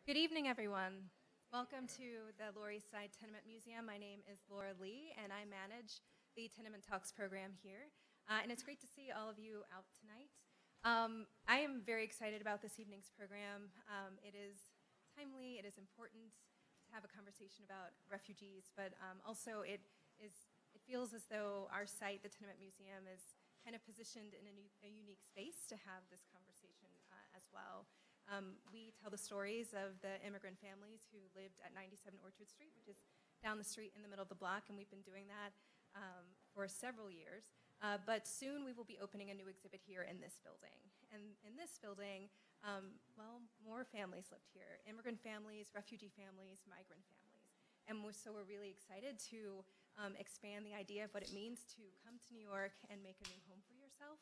Good evening, everyone. Welcome to the Lower East Side Tenement Museum. My name is Laura Lee, and I manage the Tenement Talks program here. And it's great to see all of you out tonight. I am very excited about this evening's program. It is timely, it is important to have a conversation about refugees, but also it feels as though our site, the Tenement Museum, is kind of positioned in a unique space to have this conversation as well. We tell the stories of the immigrant families who lived at 97 Orchard Street, which is down the street in the middle of the block, and we've been doing that for several years. But soon we will be opening a new exhibit here in this building. And in this building, more families lived here. Immigrant families, refugee families, migrant families. And so we're really excited to expand the idea of what it means to come to New York and make a new home for yourself.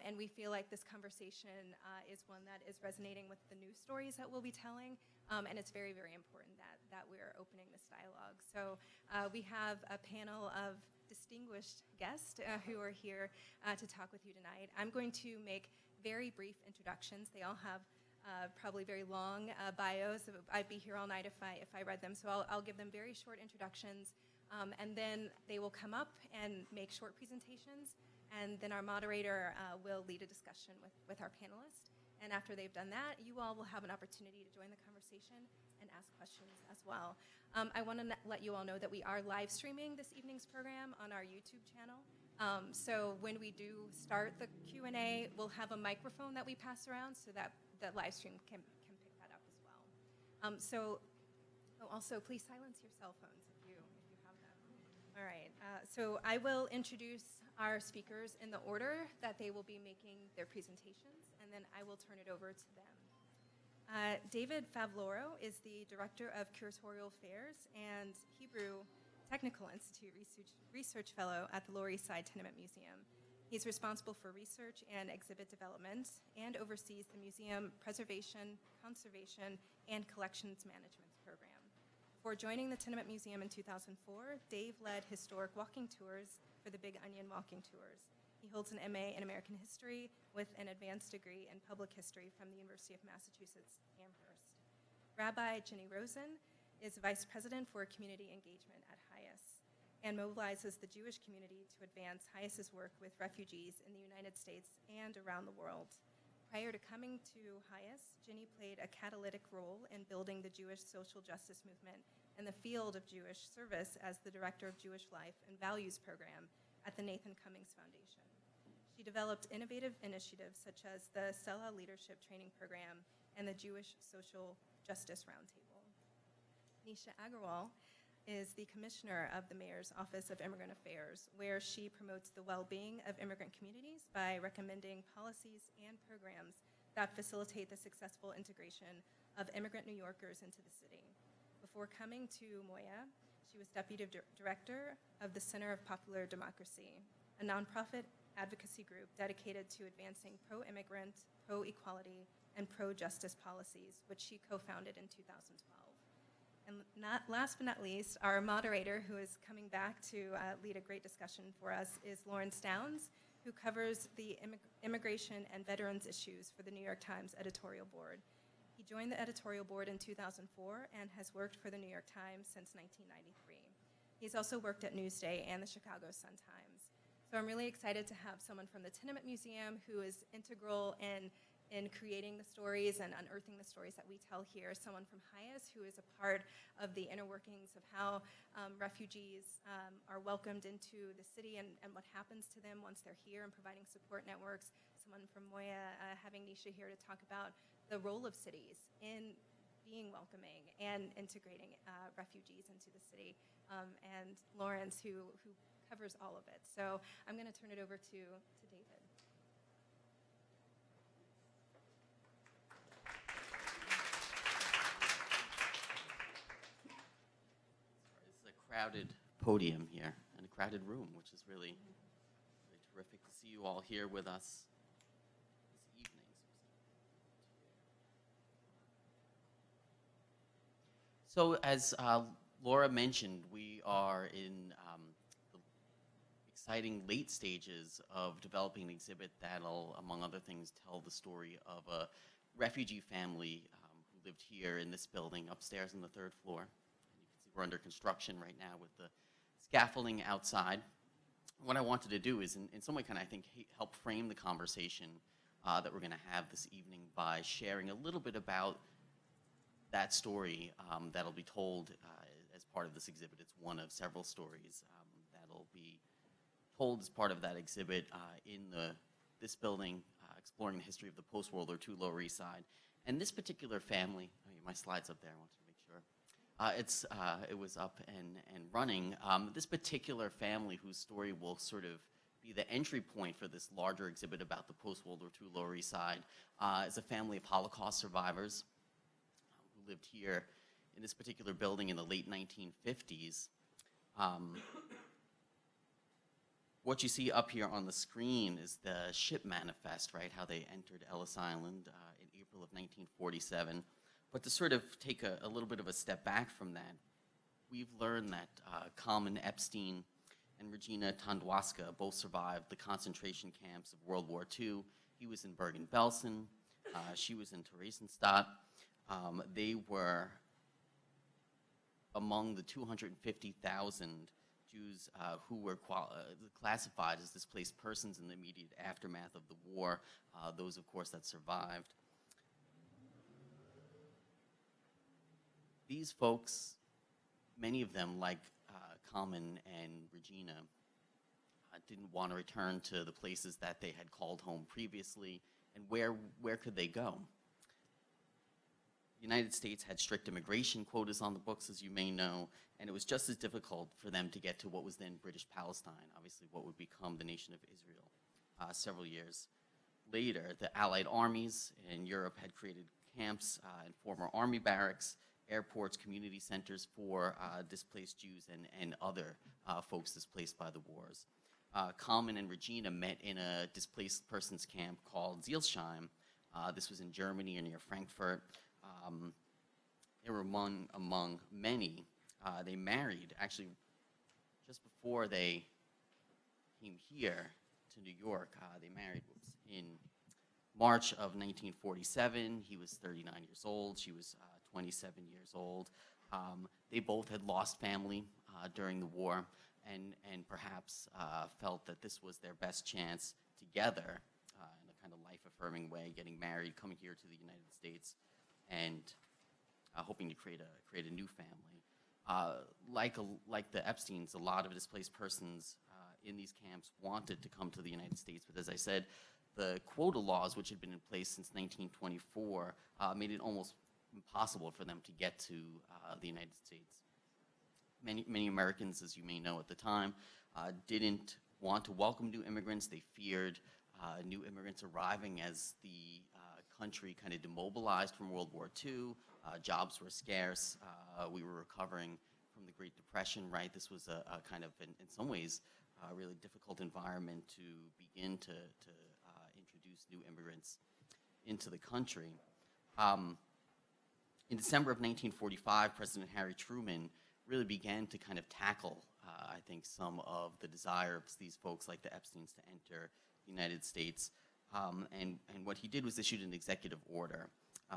And we feel like this conversation is one that is resonating with the new stories that we'll be telling, and it's very, very important that we're opening this dialogue. So we have a panel of distinguished guests who are here to talk with you tonight. I'm going to make very brief introductions. They all have probably very long bios. I'd be here all night if I read them, so I'll give them very short introductions, and then they will come up and make short presentations. And then our moderator will lead a discussion with our panelists. And after they've done that, you all will have an opportunity to join the conversation and ask questions as well. I want to let you all know that we are live streaming this evening's program on our YouTube channel. So when we do start the Q&A, we'll have a microphone that we pass around so that the live stream can pick that up as well. Also, please silence your cell phones if you have them. All right, so I will introduce our speakers in the order that they will be making their presentations, and then I will turn it over to them. David Favaloro is the Director of Curatorial Affairs and Hebrew Technical Institute Research Fellow at the Lower East Side Tenement Museum. He's responsible for research and exhibit development and oversees the museum preservation, conservation, and collections management program. Before joining the Tenement Museum in 2004, Dave led historic walking tours for the Big Onion Walking Tours. He holds an MA in American History with an advanced degree in Public History from the University of Massachusetts, Amherst. Rabbi Jennie Rosenn is Vice President for Community Engagement at HIAS and mobilizes the Jewish community to advance HIAS's work with refugees in the United States and around the world. Prior to coming to HIAS, Jennie played a catalytic role in building the Jewish social justice movement in the field of Jewish service as the Director of Jewish Life and Values Program at the Nathan Cummings Foundation. She developed innovative initiatives such as the Sela Leadership Training Program and the Jewish Social Justice Roundtable. Nisha Agarwal is the Commissioner of the Mayor's Office of Immigrant Affairs, where she promotes the well-being of immigrant communities by recommending policies and programs that facilitate the successful integration of immigrant New Yorkers into the city. Before coming to Moya, she was Deputy Director of the Center of Popular Democracy, a nonprofit advocacy group dedicated to advancing pro-immigrant, pro-equality, and pro-justice policies, which she co-founded in 2012. And last but not least, our moderator, who is coming back to lead a great discussion for us, is Lawrence Downs, who covers the immigration and veterans issues for the New York Times editorial board. He joined the editorial board in 2004 and has worked for the New York Times since 1993. He's also worked at Newsday and the Chicago Sun-Times. So I'm really excited to have someone from the Tenement Museum who is integral in creating the stories and unearthing the stories that we tell here, someone from HIAS who is a part of the inner workings of how refugees are welcomed into the city and what happens to them once they're here and providing support networks, someone from Moya, having Nisha here to talk about the role of cities in being welcoming and integrating refugees into the city, and Lawrence who covers all of it. So I'm going to turn it over to David. Crowded podium here and a crowded room, which is really terrific to see you all here with us this evening. So as Laura mentioned, we are in the exciting late stages of developing an exhibit that'll, among other things, tell the story of a refugee family who who lived here in this building upstairs on the third floor. And you can see we're under construction right now with the scaffolding outside. What I wanted to do is, in some way, kind of, I think, help frame the conversation that we're going to have this evening by sharing a little bit about that story that'll be told as part of this exhibit. It's one of several stories that'll be told as part of that exhibit in this building, exploring the history of the post-World War II Lower East Side. And this particular family, my slide's up there, I wanted to make sure. It was up and running. This particular family, whose story will sort of be the entry point for this larger exhibit about the post-World War II Lower East Side, is a family of Holocaust survivors who lived here in this particular building in the late 1950s. What you see up here on the screen is the ship manifest, right? How they entered Ellis Island in April of 1947. But to sort of take a little bit of a step back from that, we've learned that Kalman Epstein and Regina Tandwaska both survived the concentration camps of World War II. He was in Bergen-Belsen. She was in Theresienstadt. They were among the 250,000 Jews who were classified as displaced persons in the immediate aftermath of the war, those, of course, that survived. These folks, many of them, like Kalman and Regina, didn't want to return to the places that they had called home previously, and where could they go? The United States had strict immigration quotas on the books, as you may know, and it was just as difficult for them to get to what was then British Palestine, obviously what would become the nation of Israel. Several years later, the Allied armies in Europe had created camps and former army barracks, airports, community centers for displaced Jews and other folks displaced by the wars. Kalman and Regina met in a displaced persons camp called Zielsheim. This was in Germany or near Frankfurt. They were among many. They married, actually, just before they came here to New York. They married in March of 1947. He was 39 years old. She was 27 years old. They both had lost family during the war and perhaps felt that this was their best chance together in a kind of life-affirming way, getting married, coming here to the United States, and hoping to create a new family. Like the Epsteins, a lot of displaced persons in these camps wanted to come to the United States, but as I said, the quota laws, which had been in place since 1924, made it almost impossible for them to get to the United States. Many Americans, as you may know at the time, didn't want to welcome new immigrants. They feared new immigrants arriving as the country kind of demobilized from World War II. Jobs were scarce. We were recovering from the Great Depression, right? This was a kind of, in some ways, a really difficult environment to begin to introduce new immigrants into the country. In December of 1945, President Harry Truman really began to kind of tackle, I think, some of the desire of these folks like the Epsteins to enter the United States. And what he did was issued an executive order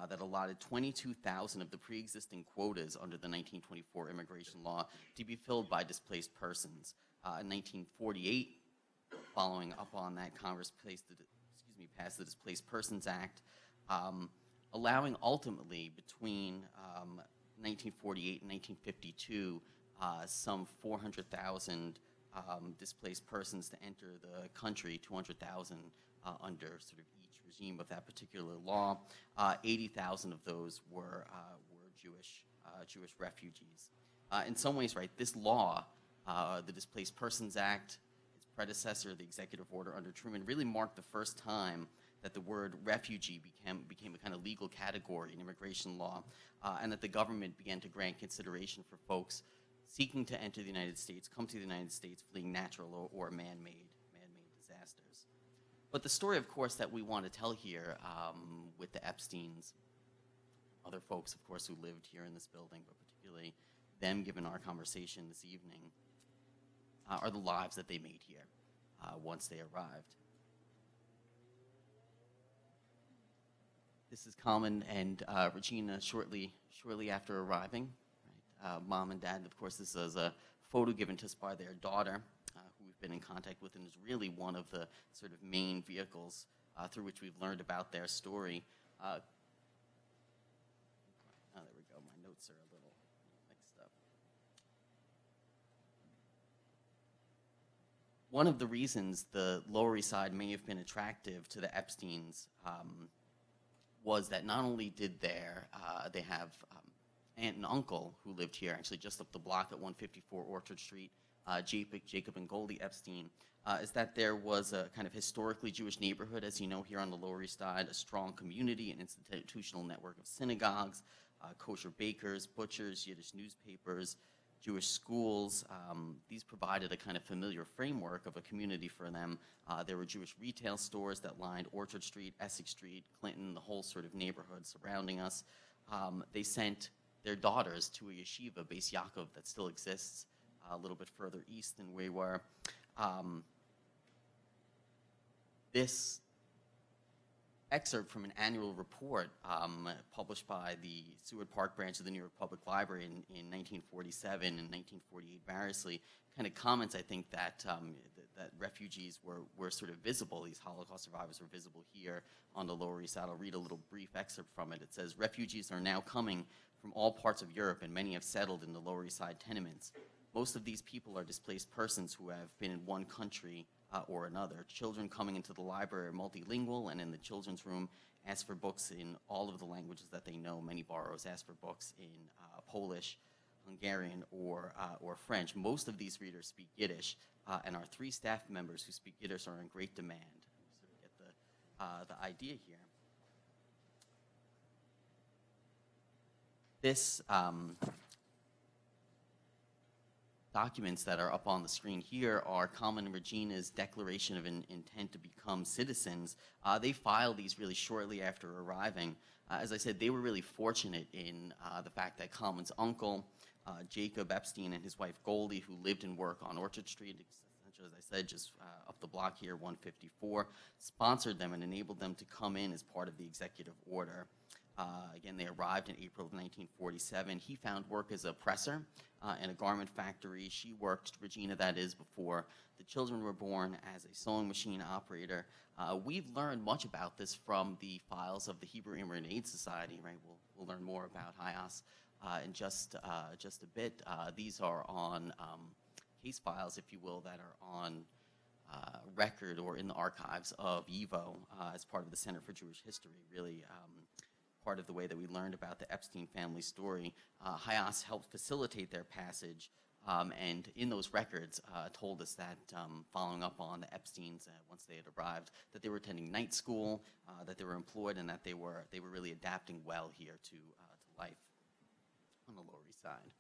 that allotted 22,000 of the pre-existing quotas under the 1924 immigration law to be filled by displaced persons. In 1948, following up on that, Congress passed the Displaced Persons Act, allowing ultimately between 1948 and 1952 some 400,000 displaced persons to enter the country, 200,000 under sort of each regime of that particular law. 80,000 of those were Jewish refugees. In some ways, right, this law, the Displaced Persons Act, its predecessor, the executive order under Truman, really marked the first time that the word refugee became a kind of legal category in immigration law, and that the government began to grant consideration for folks seeking to enter the United States, come to the United States, fleeing natural or man-made disasters. But the story, of course, that we want to tell here with the Epsteins, other folks, of course, who lived here in this building, but particularly them, given our conversation this evening, are the lives that they made here once they arrived. This is common, and Regina shortly after arriving, right? Mom and dad, of course, this is a photo given to us by their daughter, who we've been in contact with, and is really one of the sort of main vehicles through which we've learned about their story. Oh, there we go. My notes are a little mixed up. One of the reasons the Lower East Side may have been attractive to the Epsteins was that not only did they have aunt and uncle who lived here, actually just up the block at 154 Orchard Street, Jacob and Goldie Epstein, is that there was a kind of historically Jewish neighborhood, as you know, here on the Lower East Side, a strong community, an institutional network of synagogues, kosher bakers, butchers, Yiddish newspapers, Jewish schools. These provided a kind of familiar framework of a community for them. There were Jewish retail stores that lined Orchard Street, Essex Street, Clinton, the whole sort of neighborhood surrounding us. They sent their daughters to a yeshiva, Beis Yaakov, that still exists a little bit further east than we were. This excerpt from an annual report published by the Seward Park branch of the New York Public Library in 1947 and 1948 variously kind of comments, I think, that that refugees were sort of visible. These Holocaust survivors were visible here on the Lower East Side. I'll read a little brief excerpt from it. It says, "Refugees are now coming from all parts of Europe, and many have settled in the Lower East Side tenements. Most of these people are displaced persons who have been in one country or another. Children coming into the library are multilingual, and in the children's room ask for books in all of the languages that they know. Many borrowers ask for books in Polish, Hungarian, or French. Most of these readers speak Yiddish, and our 3 staff members who speak Yiddish are in great demand." You sort of get the idea here. This documents that are up on the screen here are Kalman and Regina's declaration of an intent to become citizens. They filed these really shortly after arriving. As I said, they were really fortunate in the fact that Kalman's uncle, Jacob Epstein, and his wife Goldie, who lived and worked on Orchard Street, as I said, just up the block here, 154, sponsored them and enabled them to come in as part of the executive order. Again, they arrived in April of 1947. He found work as a presser in a garment factory. She worked, Regina that is, before the children were born, as a sewing machine operator. We've learned much about this from the files of the Hebrew Immigrant Aid Society, right? We'll learn more about HIAS in just a bit. These are on case files, if you will, that are on record or in the archives of YIVO as part of the Center for Jewish History, really part of the way that we learned about the Epstein family story. HIAS helped facilitate their passage, and in those records told us that, following up on the Epsteins once they had arrived, that they were attending night school, that they were employed, and that they were really adapting well here to life on the Lower East Side.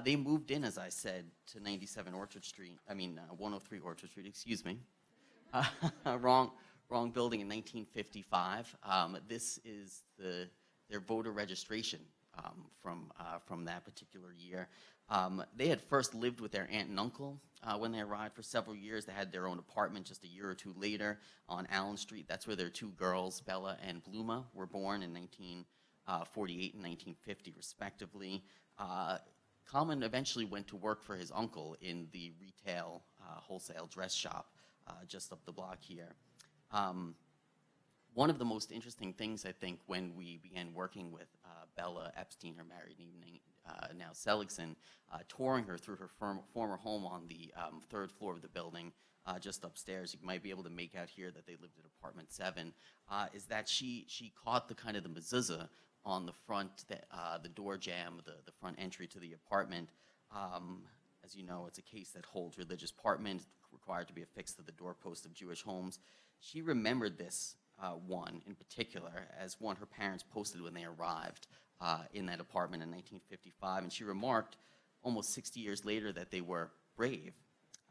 They moved in, as I said, to 97 Orchard Street, 103 Orchard Street, excuse me. Wrong building in 1955. This is their voter registration from that particular year. They had first lived with their aunt and uncle when they arrived for several years. They had their own apartment just a year or two later on Allen Street. That's where their 2 girls, Bella and Bluma, were born in 1948 and 1950, respectively. Kalman eventually went to work for his uncle in the retail wholesale dress shop just up the block here. One of the most interesting things, I think, when we began working with Bella Epstein, her married name now Seligson, touring her through her former home on the 3rd floor of the building, just upstairs, you might be able to make out here that they lived at apartment 7, is that she caught the kind of the mezuzah on the front, the door jamb, the front entry to the apartment. As you know, it's a case that holds religious apartment, required to be affixed to the doorpost of Jewish homes. She remembered this one in particular as one her parents posted when they arrived in that apartment in 1955, and she remarked almost 60 years later that they were brave.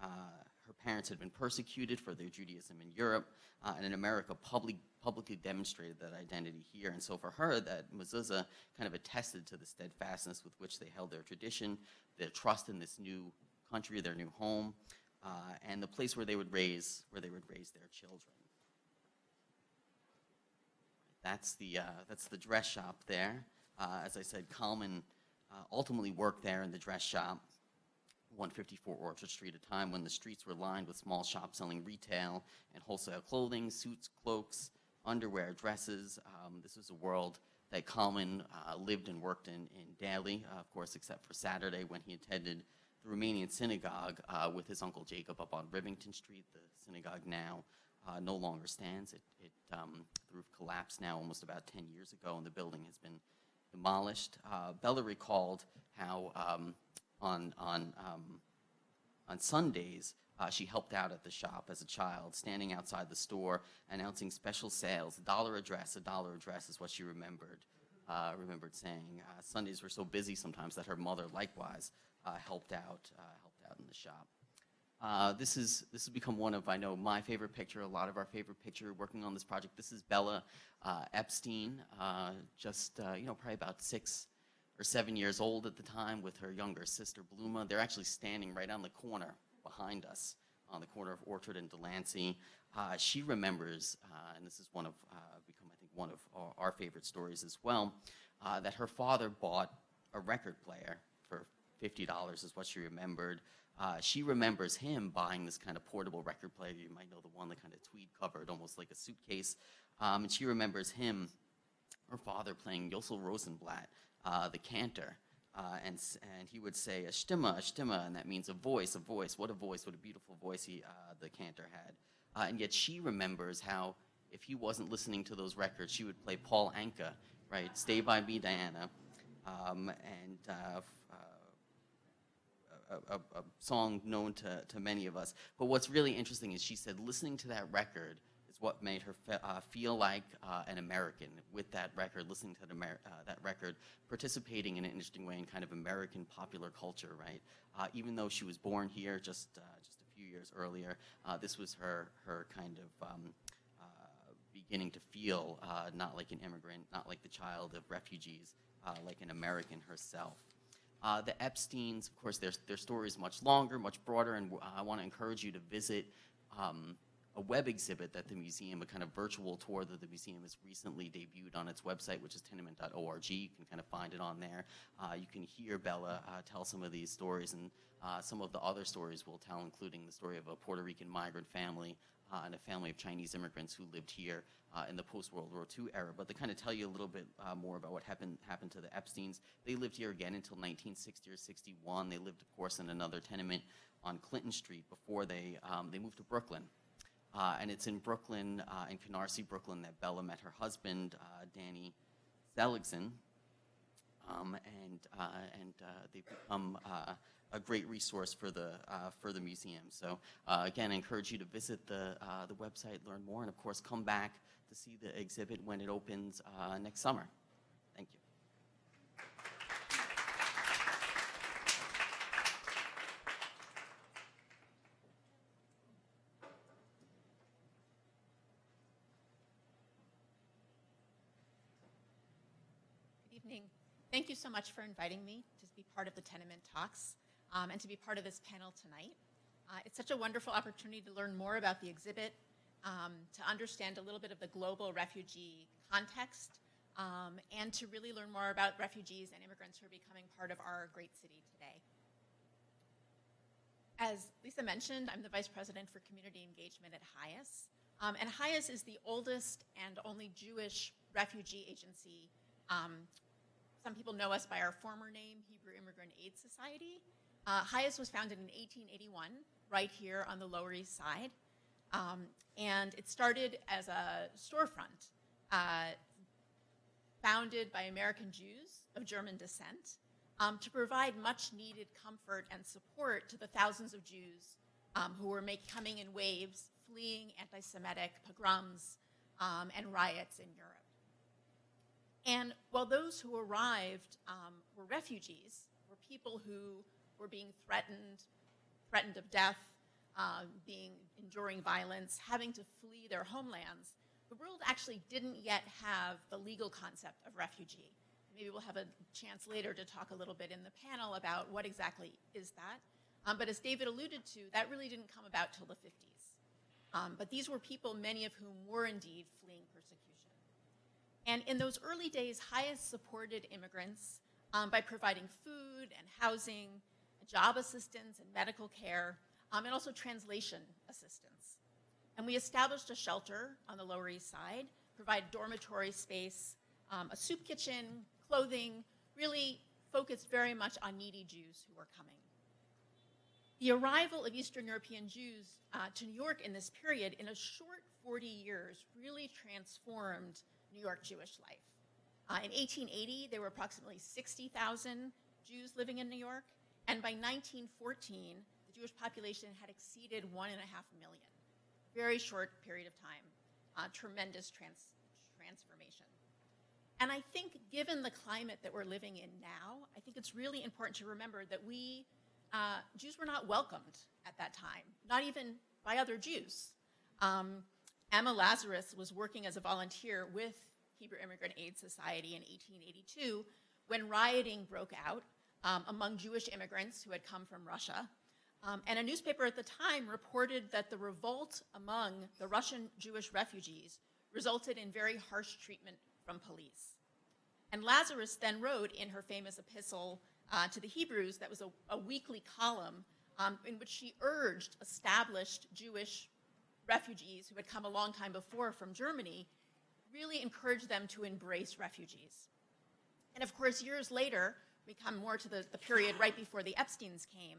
Her parents had been persecuted for their Judaism in Europe, and in America publicly demonstrated that identity here. And so for her, that mezuzah kind of attested to the steadfastness with which they held their tradition, their trust in this new country, their new home, and the place where they would raise their children. That's the dress shop there. As I said, Kalman ultimately worked there in the dress shop, 154 Orchard Street, a time when the streets were lined with small shops selling retail and wholesale clothing, suits, cloaks, underwear, dresses. This was a world that Kalman lived and worked in daily, of course, except for Saturday when he attended the Romanian synagogue with his uncle Jacob up on Rivington Street. The synagogue now no longer stands. The roof collapsed now almost about 10 years ago, and the building has been demolished. Bella recalled how on Sundays she helped out at the shop as a child, standing outside the store, announcing special sales. A dollar a dress is what she remembered saying. Sundays were so busy sometimes that her mother likewise helped out in the shop. This has become one of, I know, my favorite picture, a lot of our favorite picture working on this project. This is Bella Epstein, probably about 6 or 7 years old at the time with her younger sister, Bluma. They're actually standing right on the corner behind us, on the corner of Orchard and Delancey. She remembers, and this is become, I think, one of our favorite stories as well, that her father bought a record player for $50 is what she remembered. She remembers him buying this kind of portable record player. You might know the one that kind of tweed covered, almost like a suitcase. And she remembers him, her father, playing Yosel Rosenblatt, the cantor. And he would say, a stimme, and that means a voice. What a voice, what a beautiful voice the cantor had. And yet she remembers how, if he wasn't listening to those records, she would play Paul Anka, right? Stay By Me, Diana. A song known to many of us. But what's really interesting is she said listening to that record is what made her feel like an American. With that record, listening to that record, participating in an interesting way in kind of American popular culture, right? Even though she was born here just a few years earlier, this was her kind of beginning to feel not like an immigrant, not like the child of refugees, like an American herself. The Epsteins, of course, their story is much longer, much broader, and I want to encourage you to visit a web exhibit that the museum, a kind of virtual tour that the museum has recently debuted on its website, which is tenement.org. You can kind of find it on there. You can hear Bella tell some of these stories, and some of the other stories we'll tell, including the story of a Puerto Rican migrant family and a family of Chinese immigrants who lived here in the post-World War II era. But to kind of tell you a little bit more about what happened to the Epsteins, they lived here again until 1960 or 61. They lived, of course, in another tenement on Clinton Street before they moved to Brooklyn. And it's in Brooklyn, in Canarsie, Brooklyn, that Bella met her husband, Danny Seligson, and they've become a great resource for the museum. So again, I encourage you to visit the website, learn more, and of course come back to see the exhibit when it opens next summer. Thank you. Good evening. Thank you so much for inviting me to be part of the Tenement Talks and to be part of this panel tonight. It's such a wonderful opportunity to learn more about the exhibit, to understand a little bit of the global refugee context, and to really learn more about refugees and immigrants who are becoming part of our great city today. As Lisa mentioned, I'm the Vice President for Community Engagement at HIAS. And HIAS is the oldest and only Jewish refugee agency. Some people know us by our former name, Hebrew Immigrant Aid Society. HIAS was founded in 1881, right here on the Lower East Side. And it started as a storefront, founded by American Jews of German descent, to provide much needed comfort and support to the thousands of Jews who were coming in waves, fleeing anti-Semitic pogroms and riots in Europe. And while those who arrived were refugees, were people who were being threatened of death, enduring violence, having to flee their homelands, the world actually didn't yet have the legal concept of refugee. Maybe we'll have a chance later to talk a little bit in the panel about what exactly is that. But as David alluded to, that really didn't come about till the 50s. But these were people, many of whom were indeed fleeing persecution. And in those early days, HIAS supported immigrants by providing food and housing, job assistance and medical care, and also translation assistance. And we established a shelter on the Lower East Side, provide dormitory space, a soup kitchen, clothing, really focused very much on needy Jews who were coming. The arrival of Eastern European Jews to New York in this period, in a short 40 years, really transformed New York Jewish life. In 1880, there were approximately 60,000 Jews living in New York, and by 1914, the Jewish population had exceeded 1.5 million. Very short period of time, tremendous transformation. And I think given the climate that we're living in now, I think it's really important to remember that Jews were not welcomed at that time, not even by other Jews. Emma Lazarus was working as a volunteer with Hebrew Immigrant Aid Society in 1882 when rioting broke out among Jewish immigrants who had come from Russia. And a newspaper at the time reported that the revolt among the Russian Jewish refugees resulted in very harsh treatment from police. And Lazarus then wrote in her famous epistle to the Hebrews, that was a weekly column, in which she urged established Jewish refugees who had come a long time before from Germany, really encouraged them to embrace refugees. And of course, years later, we come more to the period right before the Epsteins came,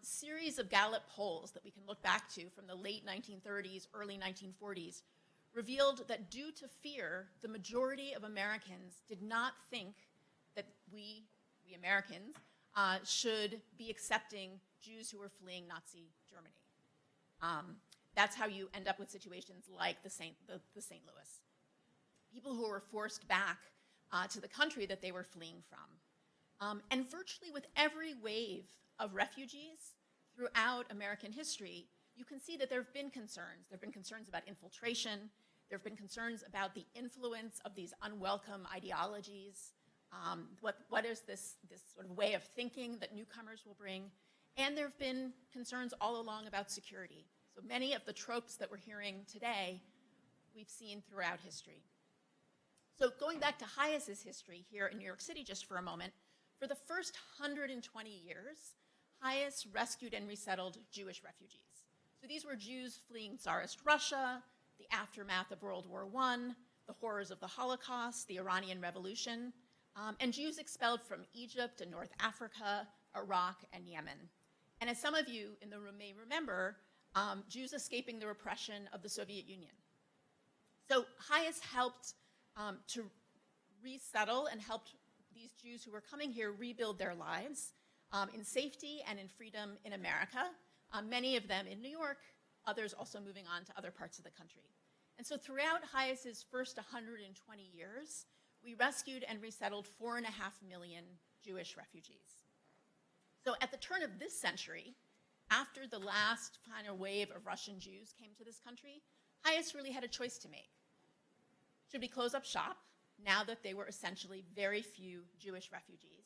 series of Gallup polls that we can look back to from the late 1930s, early 1940s, revealed that due to fear, the majority of Americans did not think that we Americans, should be accepting Jews who were fleeing Nazi Germany. That's how you end up with situations like the St. Louis. People who were forced back to the country that they were fleeing from. And virtually with every wave of refugees throughout American history, you can see that there have been concerns. There have been concerns about infiltration. There have been concerns about the influence of these unwelcome ideologies. What is this sort of way of thinking that newcomers will bring? And there have been concerns all along about security. So many of the tropes that we're hearing today, we've seen throughout history. So going back to HIAS's history here in New York City just for a moment, for the first 120 years, HIAS rescued and resettled Jewish refugees. So these were Jews fleeing Tsarist Russia, the aftermath of World War I, the horrors of the Holocaust, the Iranian Revolution, and Jews expelled from Egypt and North Africa, Iraq, and Yemen. And as some of you in the room may remember, Jews escaping the repression of the Soviet Union. So HIAS helped to resettle and helped these Jews who were coming here rebuild their lives in safety and in freedom in America, many of them in New York, others also moving on to other parts of the country. And so throughout HIAS's first 120 years, we rescued and resettled 4.5 million Jewish refugees. So at the turn of this century, after the last final wave of Russian Jews came to this country, HIAS really had a choice to make. Should we close up shop now that they were essentially very few Jewish refugees?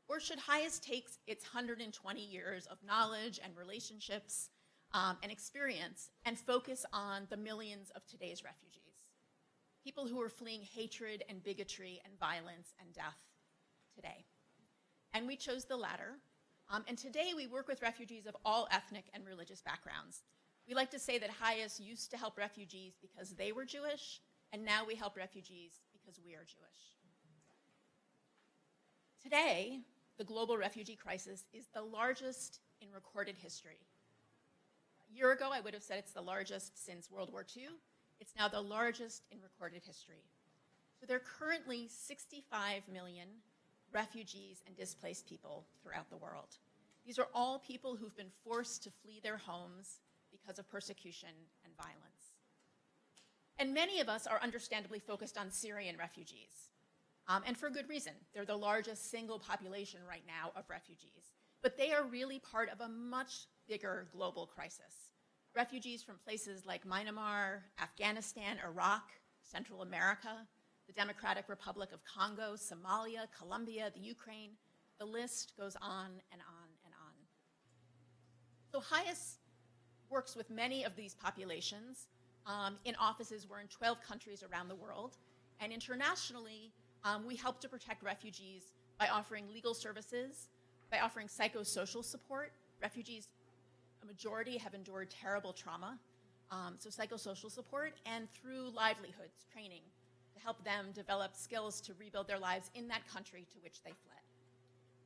Or should HIAS take its 120 years of knowledge and relationships and experience and focus on the millions of today's refugees? People who are fleeing hatred and bigotry and violence and death today. And we chose the latter. And today we work with refugees of all ethnic and religious backgrounds. We like to say that HIAS used to help refugees because they were Jewish, and now we help refugees because we are Jewish. Today, the global refugee crisis is the largest in recorded history. A year ago, I would have said it's the largest since World War II. It's now the largest in recorded history. So there are currently 65 million refugees and displaced people throughout the world. These are all people who've been forced to flee their homes because of persecution and violence. And many of us are understandably focused on Syrian refugees. And for good reason. They're the largest single population right now of refugees. But they are really part of a much bigger global crisis. Refugees from places like Myanmar, Afghanistan, Iraq, Central America, the Democratic Republic of Congo, Somalia, Colombia, the Ukraine, the list goes on and on and on. So HIAS works with many of these populations in offices. We're in 12 countries around the world, And internationally, we help to protect refugees by offering legal services, by offering psychosocial support. Refugees, a majority, have endured terrible trauma, so psychosocial support, and through livelihoods, training, to help them develop skills to rebuild their lives in that country to which they fled.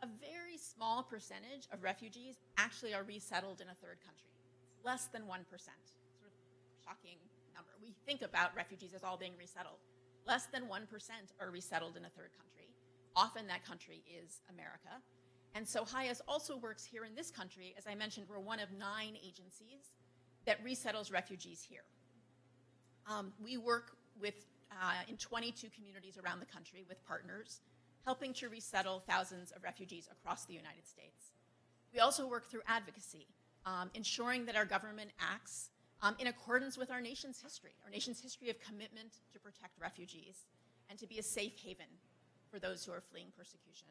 A very small percentage of refugees actually are resettled in a third country. It's less than 1%. Sort of shocking number. We think about refugees as all being resettled. Less than 1% are resettled in a third country. Often that country is America. And so HIAS also works here in this country. As I mentioned, we're one of 9 agencies that resettles refugees here. We work in 22 communities around the country with partners, helping to resettle thousands of refugees across the United States. We also work through advocacy, ensuring that our government acts in accordance with our nation's history of commitment to protect refugees and to be a safe haven for those who are fleeing persecution.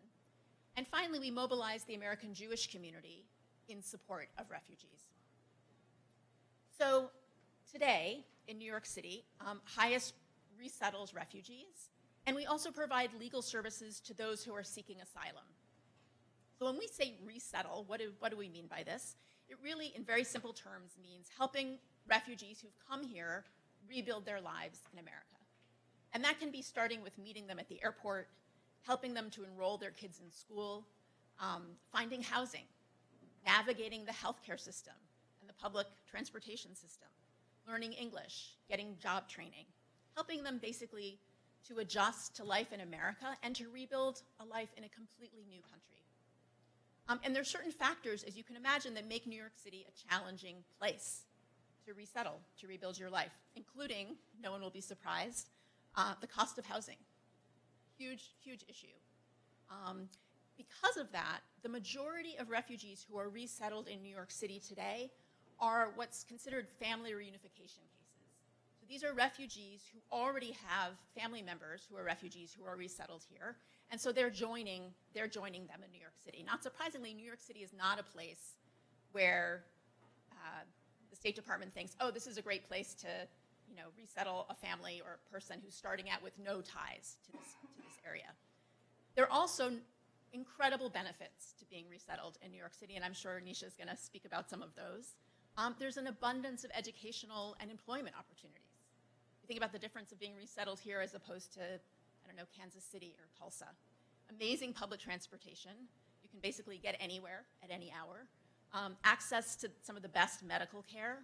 And finally, we mobilize the American Jewish community in support of refugees. So today in New York City, HIAS resettles refugees, and we also provide legal services to those who are seeking asylum. So when we say resettle, what do we mean by this? It really, in very simple terms, means helping refugees who've come here rebuild their lives in America. And that can be starting with meeting them at the airport, helping them to enroll their kids in school, finding housing, navigating the healthcare system and the public transportation system, learning English, getting job training, helping them basically to adjust to life in America and to rebuild a life in a completely new country. And there are certain factors, as you can imagine, that make New York City a challenging place to resettle, to rebuild your life, including, no one will be surprised, the cost of housing. Huge, huge issue. Because of that, the majority of refugees who are resettled in New York City today are what's considered family reunification cases. So these are refugees who already have family members who are refugees who are resettled here, and so they're joining them in New York City. Not surprisingly, New York City is not a place where the State Department thinks, oh, this is a great place to resettle a family or a person who's starting out with no ties to this area. There are also incredible benefits to being resettled in New York City, and I'm sure Nisha is going to speak about some of those. There's an abundance of educational and employment opportunities. You think about the difference of being resettled here as opposed to, Kansas City or Tulsa. Amazing public transportation. You can basically get anywhere at any hour. Access to some of the best medical care,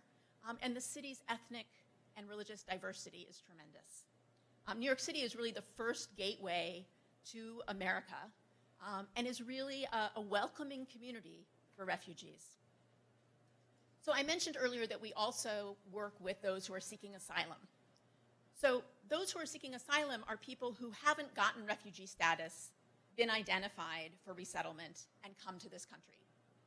and the city's ethnic and religious diversity is tremendous. New York City is really the first gateway to America, and is really a welcoming community for refugees. So I mentioned earlier that we also work with those who are seeking asylum. So those who are seeking asylum are people who haven't gotten refugee status, been identified for resettlement, and come to this country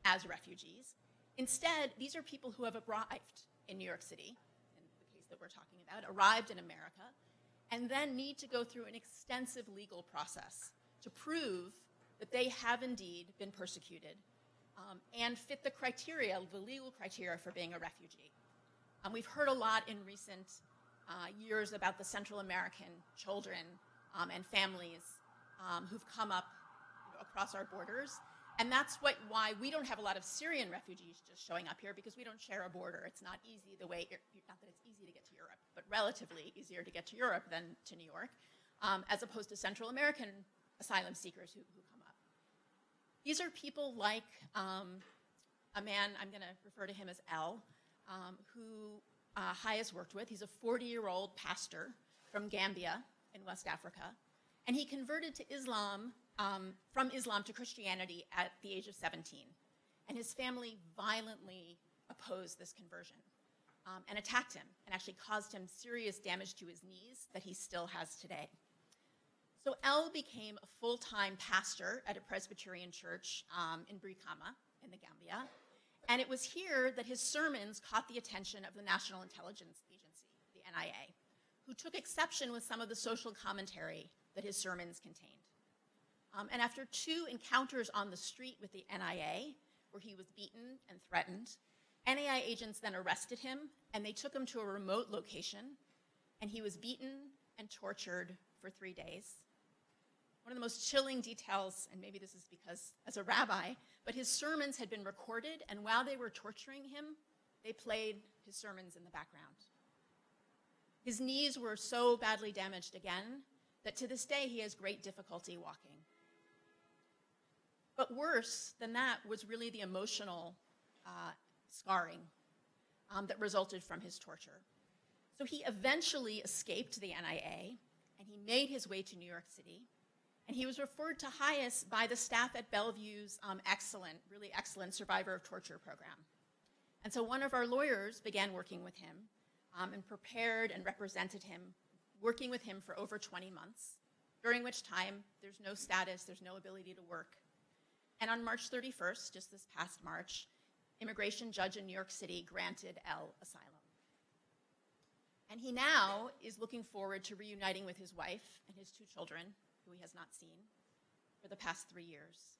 as refugees. Instead, these are people who have arrived in New York City, in the case that we're talking about, arrived in America, and then need to go through an extensive legal process to prove that they have indeed been persecuted and fit the criteria, the legal criteria for being a refugee. We've heard a lot in recent years about the Central American children and families who've come up across our borders. And that's why we don't have a lot of Syrian refugees just showing up here, because we don't share a border. It's not easy not that it's easy to get to Europe, but relatively easier to get to Europe than to New York, as opposed to Central American asylum seekers who come up. These are people like a man, I'm going to refer to him as L, who HIAS worked with. He's a 40-year-old pastor from Gambia in West Africa, and he converted to Islam, from Islam to Christianity at the age of 17. And his family violently opposed this conversion and attacked him and actually caused him serious damage to his knees that he still has today. So El became a full-time pastor at a Presbyterian church in Brikama in the Gambia. And it was here that his sermons caught the attention of the National Intelligence Agency, the NIA, who took exception with some of the social commentary that his sermons contained. And after 2 encounters on the street with the NIA, where he was beaten and threatened, NIA agents then arrested him, and they took him to a remote location, and he was beaten and tortured for 3 days. One of the most chilling details, and maybe this is because as a rabbi, but his sermons had been recorded, and while they were torturing him, they played his sermons in the background. His knees were so badly damaged again that to this day he has great difficulty walking. But worse than that was really the emotional scarring that resulted from his torture. So he eventually escaped the NIA, and he made his way to New York City. And he was referred to HIAS by the staff at Bellevue's really excellent survivor of torture program. And so one of our lawyers began working with him and prepared and represented him, working with him for over 20 months, during which time there's no status, there's no ability to work. And on March 31st, just this past March, immigration judge in New York City granted El asylum. And he now is looking forward to reuniting with his wife and his 2 children, who he has not seen for the past 3 years.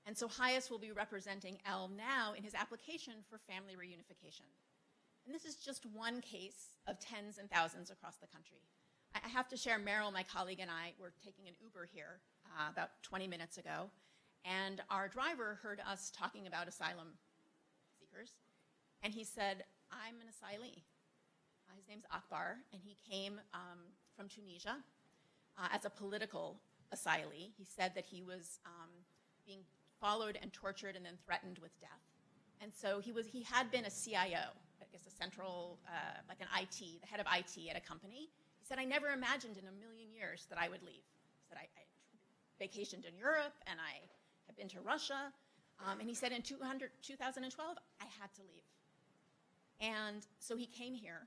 And so HIAS will be representing El now in his application for family reunification. And this is just one case of tens and thousands across the country. I have to share, Meryl, my colleague, and I were taking an Uber here about 20 minutes ago, and our driver heard us talking about asylum seekers, and he said, "I'm an asylee." His name's Akbar, and he came from Tunisia as a political asylee. He said that he was being followed and tortured and then threatened with death. And so he had been a CIO, I guess a central, like an IT, the head of IT at a company. He said, "I never imagined in a million years that I would leave." He said, I vacationed in Europe, and I had been to Russia. And he said in 2012, I had to leave. And so he came here.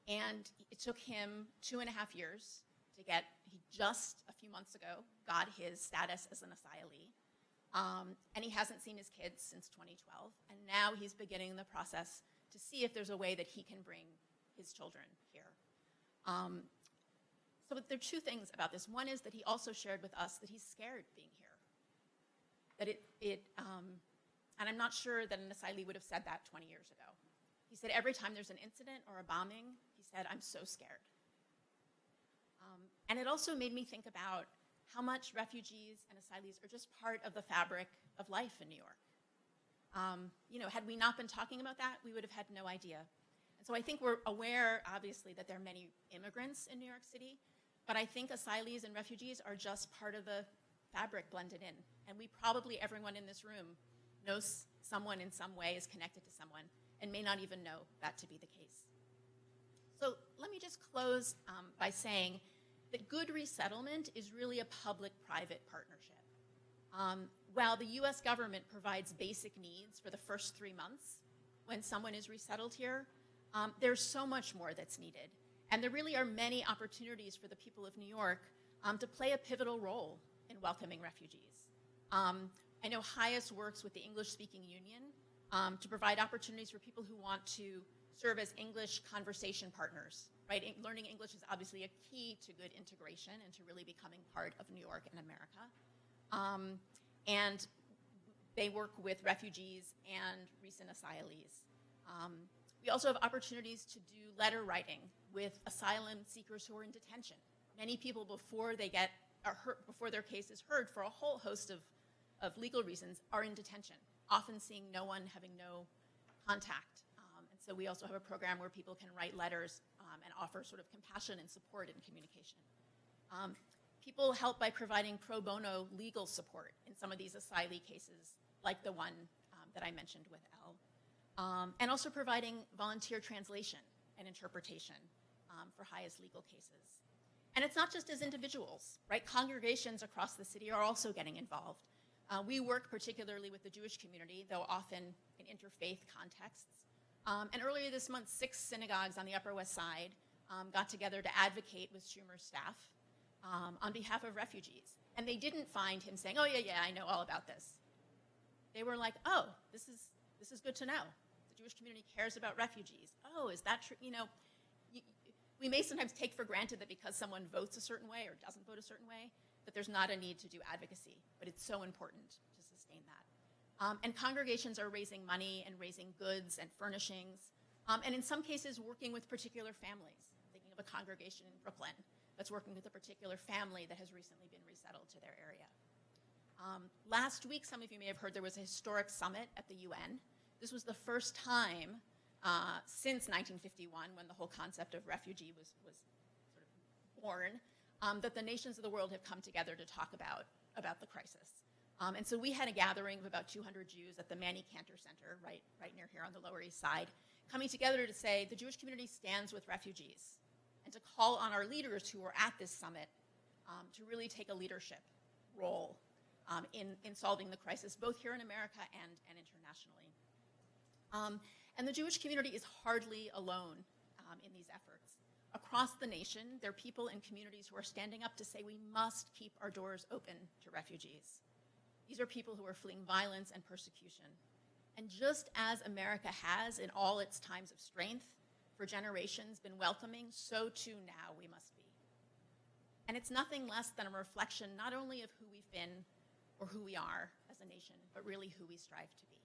And it took him 2.5 years to get, he just a few months ago got his status as an asylee. And he hasn't seen his kids since 2012. And now he's beginning the process to see if there's a way that he can bring his children here. So there are 2 things about this. One is that he also shared with us that he's scared being here. That and I'm not sure that an asylee would have said that 20 years ago. He said every time there's an incident or a bombing, he said, "I'm so scared." And it also made me think about how much refugees and asylees are just part of the fabric of life in New York. Had we not been talking about that, we would have had no idea. And so I think we're aware, obviously, that there are many immigrants in New York City, but I think asylees and refugees are just part of the fabric blended in. And we probably, everyone in this room, knows someone in some way, is connected to someone, and may not even know that to be the case. So let me just close by saying that good resettlement is really a public-private partnership. While the US government provides basic needs for the first 3 months when someone is resettled here, there's so much more that's needed. And there really are many opportunities for the people of New York to play a pivotal role in welcoming refugees. I know HIAS works with the English-speaking union to provide opportunities for people who want to serve as English conversation partners, right? Learning English is obviously a key to good integration and to really becoming part of New York and America. And they work with refugees and recent asylees. We also have opportunities to do letter writing with asylum seekers who are in detention. Many people, before their case is heard for a whole host of legal reasons, are in detention, often seeing no one, having no contact. And so we also have a program where people can write letters and offer sort of compassion and support in communication. People help by providing pro bono legal support in some of these asylee cases, like the one that I mentioned with Elle, and also providing volunteer translation and interpretation for HIAS legal cases. And it's not just as individuals, right? Congregations across the city are also getting involved. We work particularly with the Jewish community, though often in interfaith contexts. And earlier this month, 6 synagogues on the Upper West Side got together to advocate with Schumer's staff on behalf of refugees. And they didn't find him saying, "Oh, yeah, I know all about this." They were like, "Oh, this is good to know. The Jewish community cares about refugees. Oh, is that true?" We may sometimes take for granted that because someone votes a certain way or doesn't vote a certain way, that there's not a need to do advocacy, but it's so important to sustain that. And congregations are raising money and raising goods and furnishings, and in some cases working with particular families. Thinking of a congregation in Brooklyn that's working with a particular family that has recently been resettled to their area. Last week, some of you may have heard there was a historic summit at the UN. This was the first time since 1951, when the whole concept of refugee was sort of born, that the nations of the world have come together to talk about the crisis. And so we had a gathering of about 200 Jews at the Manny Cantor Center, right near here on the Lower East Side, coming together to say the Jewish community stands with refugees, and to call on our leaders who were at this summit to really take a leadership role in solving the crisis, both here in America and internationally. And the Jewish community is hardly alone in these efforts. Across the nation, there are people and communities who are standing up to say we must keep our doors open to refugees. These are people who are fleeing violence and persecution. And just as America has, in all its times of strength, for generations been welcoming, so too now we must be. And it's nothing less than a reflection not only of who we've been or who we are as a nation, but really who we strive to be.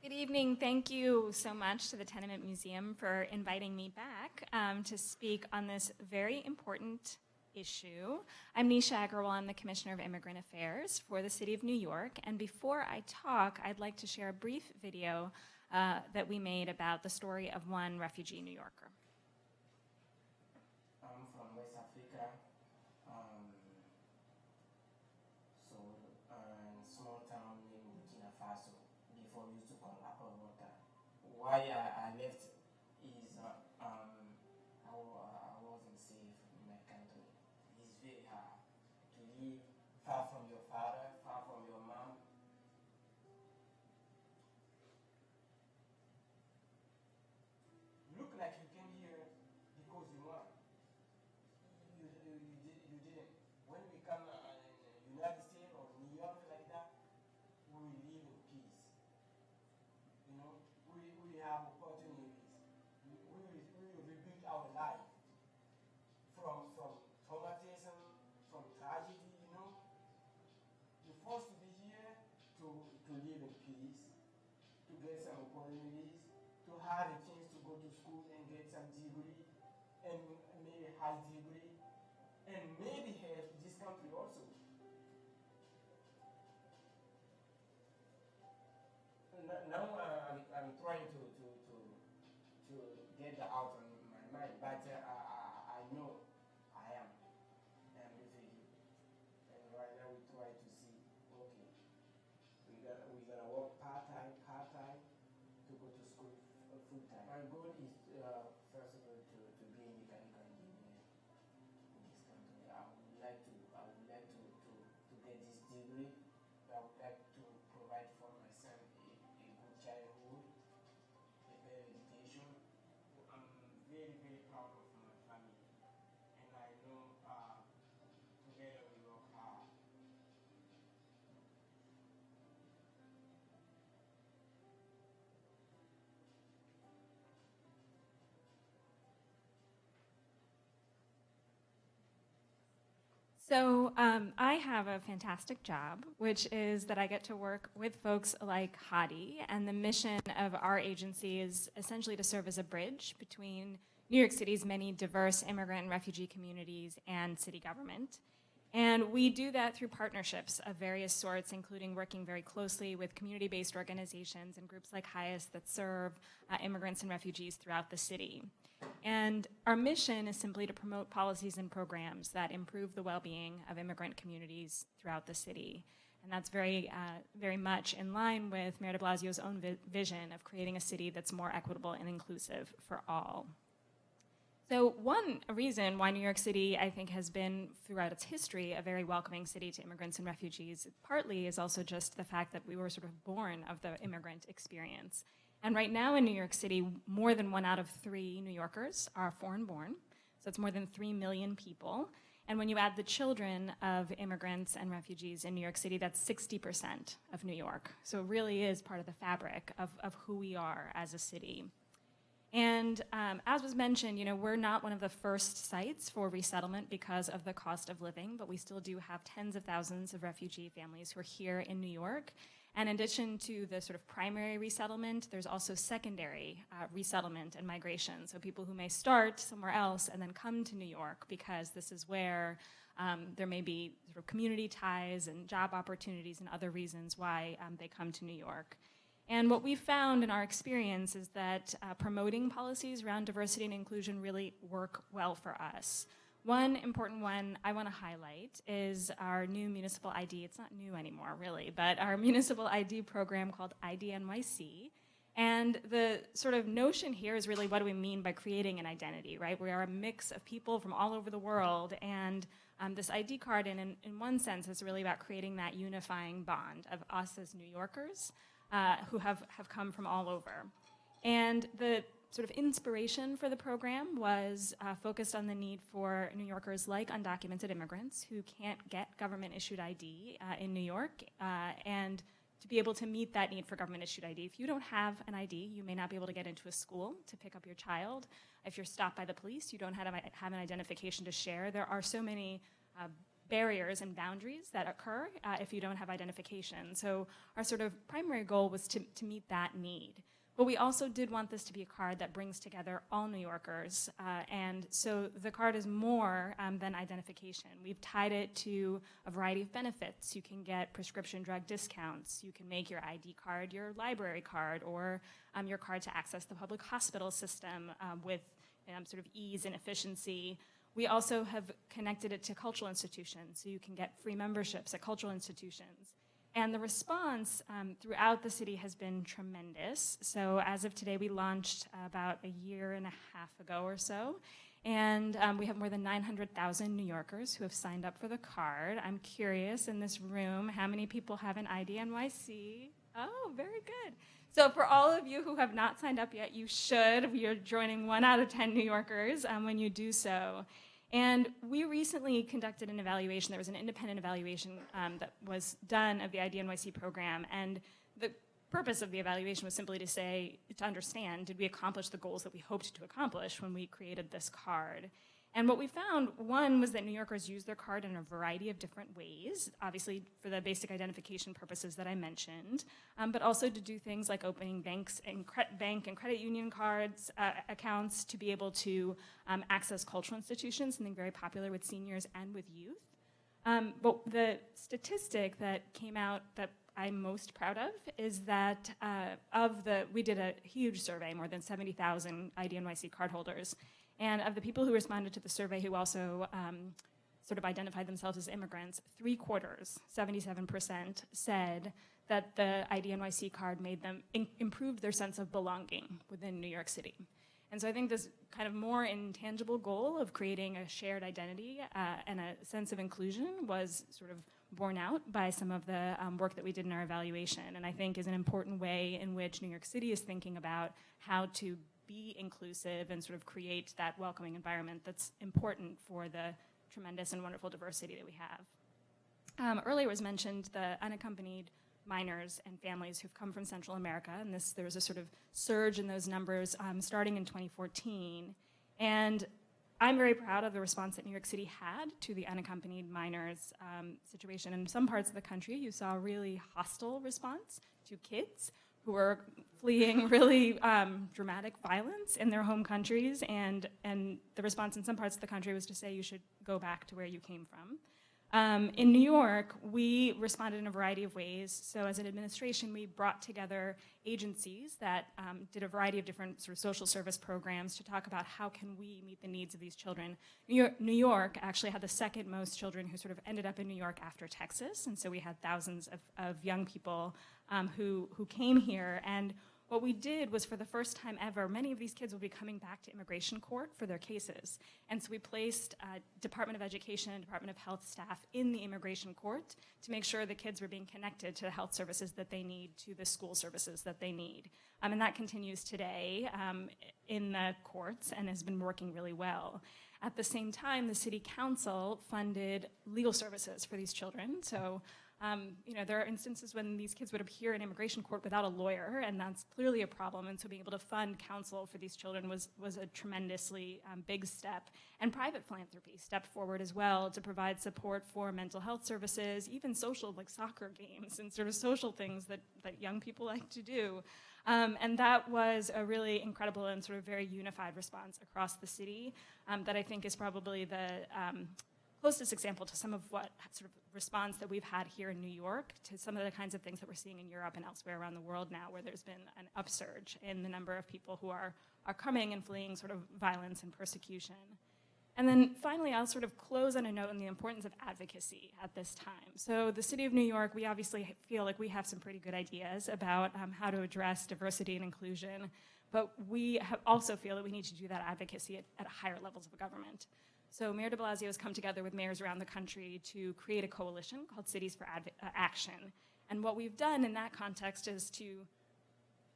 Good evening. Thank you so much to the Tenement Museum for inviting me back to speak on this very important issue. I'm Nisha Agarwal. I'm the Commissioner of Immigrant Affairs for the City of New York. And before I talk, I'd like to share a brief video that we made about the story of one refugee New Yorker. I'm from West Africa, small town named Burkina Faso. Before we used to call Upper Water. Why I left is I wasn't safe in my country. It's very hard to live far from your father, far from your mom. Look like you came here because you want. You didn't. When we come in United States or New York like that, we will live in peace. You know, we have opportunities. We will rebuild our life from traumatism, from tragedy, you know. You're forced to be here to live in peace, to get some opportunities, to have a chance to go to school and get some degree, and maybe high degree, and maybe help this country also. Now I'm trying to get that out of my mind, but I know I am refugee, and right now we try to see, okay, we gotta work part time to go to school full time. My goal is first of all to be a mechanical engineer in this country. I would like to get this degree. I would like to provide for my son a good childhood, a better education. I'm very, very proud of my family, and I know together we work hard. So I have a fantastic job, which is that I get to work with folks like Hadi, and the mission of our agency is essentially to serve as a bridge between New York City's many diverse immigrant and refugee communities and city government. And we do that through partnerships of various sorts, including working very closely with community-based organizations and groups like HIAS that serve immigrants and refugees throughout the city. And our mission is simply to promote policies and programs that improve the well-being of immigrant communities throughout the city. And that's very much in line with Mayor de Blasio's own vision of creating a city that's more equitable and inclusive for all. So one reason why New York City, I think, has been, throughout its history, a very welcoming city to immigrants and refugees, partly is also just the fact that we were sort of born of the immigrant experience. And right now in New York City, more than 1 out of 3 New Yorkers are foreign-born. So it's more than 3 million people. And when you add the children of immigrants and refugees in New York City, that's 60% of New York. So it really is part of the fabric of who we are as a city. And as was mentioned, we're not one of the first sites for resettlement because of the cost of living, but we still do have tens of thousands of refugee families who are here in New York. And in addition to the sort of primary resettlement, there's also secondary resettlement and migration. So people who may start somewhere else and then come to New York because this is where there may be sort of community ties and job opportunities and other reasons why they come to New York. And what we've found in our experience is that promoting policies around diversity and inclusion really work well for us. One important one I want to highlight is our new municipal ID. It's not new anymore, really, but our municipal ID program called ID NYC. And the sort of notion here is really, what do we mean by creating an identity, right? We are a mix of people from all over the world, and this ID card, in one sense, is really about creating that unifying bond of us as New Yorkers who have come from all over. And the sort of inspiration for the program was focused on the need for New Yorkers like undocumented immigrants who can't get government-issued ID in New York, and to be able to meet that need for government-issued ID. If you don't have an ID, you may not be able to get into a school to pick up your child. If you're stopped by the police, you don't have an identification to share. There are so many barriers and boundaries that occur if you don't have identification. So our sort of primary goal was to meet that need. But we also did want this to be a card that brings together all New Yorkers. And so the card is more than identification. We've tied it to a variety of benefits. You can get prescription drug discounts. You can make your ID card your library card, or your card to access the public hospital system with sort of ease and efficiency. We also have connected it to cultural institutions, so you can get free memberships at cultural institutions. And the response throughout the city has been tremendous. So as of today, we launched about a year and a half ago or so. And we have more than 900,000 New Yorkers who have signed up for the card. I'm curious in this room, how many people have an ID NYC? Oh, very good. So for all of you who have not signed up yet, you should. You're joining 1 out of 10 New Yorkers when you do so. And we recently conducted an evaluation. There was an independent evaluation that was done of the ID NYC program. And the purpose of the evaluation was simply to understand, did we accomplish the goals that we hoped to accomplish when we created this card? And what we found, one, was that New Yorkers use their card in a variety of different ways, obviously for the basic identification purposes that I mentioned, but also to do things like opening bank and credit union cards, accounts, to be able to access cultural institutions, something very popular with seniors and with youth. But the statistic that came out that I'm most proud of is that we did a huge survey, more than 70,000 ID NYC cardholders. And of the people who responded to the survey who also sort of identified themselves as immigrants, 3/4, 77%, said that the ID NYC card made them improved their sense of belonging within New York City. And so I think this kind of more intangible goal of creating a shared identity and a sense of inclusion was sort of borne out by some of the work that we did in our evaluation, and I think is an important way in which New York City is thinking about how to be inclusive and sort of create that welcoming environment that's important for the tremendous and wonderful diversity that we have. Earlier was mentioned the unaccompanied minors and families who've come from Central America, and there was a sort of surge in those numbers starting in 2014. And I'm very proud of the response that New York City had to the unaccompanied minors situation. In some parts of the country, you saw a really hostile response to kids who were fleeing really dramatic violence in their home countries, and the response in some parts of the country was to say you should go back to where you came from. In New York, we responded in a variety of ways. So as an administration, we brought together agencies that did a variety of different sort of social service programs to talk about how can we meet the needs of these children. New York actually had the second most children who sort of ended up in New York after Texas, and so we had thousands of young people who came here. And what we did was, for the first time ever, many of these kids will be coming back to immigration court for their cases. And so we placed Department of Education and Department of Health staff in the immigration court to make sure the kids were being connected to the health services that they need, to the school services that they need. And that continues today in the courts and has been working really well. At the same time, the city council funded legal services for these children. So There are instances when these kids would appear in immigration court without a lawyer, and that's clearly a problem. And so being able to fund counsel for these children was a tremendously big step. And private philanthropy stepped forward as well to provide support for mental health services, even social, like soccer games and sort of social things that young people like to do. And that was a really incredible and sort of very unified response across the city that I think is probably the closest example to some of what sort of response that we've had here in New York to some of the kinds of things that we're seeing in Europe and elsewhere around the world now, where there's been an upsurge in the number of people who are coming and fleeing sort of violence and persecution. And then finally, I'll sort of close on a note on the importance of advocacy at this time. So the City of New York, we obviously feel like we have some pretty good ideas about how to address diversity and inclusion, but we also feel that we need to do that advocacy at higher levels of government. So Mayor de Blasio has come together with mayors around the country to create a coalition called Cities for Action. And what we've done in that context is to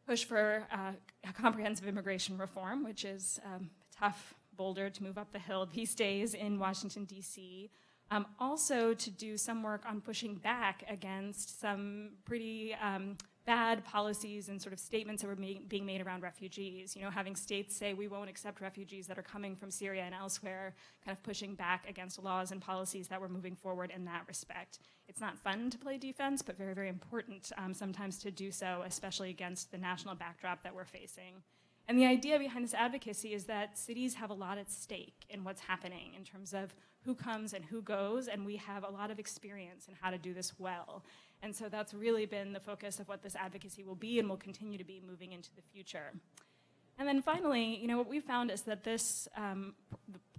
push for a comprehensive immigration reform, which is a tough boulder to move up the hill these days in Washington, D.C. Also to do some work on pushing back against some pretty bad policies and sort of statements that were being made around refugees. Having states say we won't accept refugees that are coming from Syria and elsewhere, kind of pushing back against laws and policies that were moving forward in that respect. It's not fun to play defense, but very, very important sometimes to do so, especially against the national backdrop that we're facing. And the idea behind this advocacy is that cities have a lot at stake in what's happening in terms of who comes and who goes, and we have a lot of experience in how to do this well. And so that's really been the focus of what this advocacy will be and will continue to be moving into the future. And then finally, what we found is that this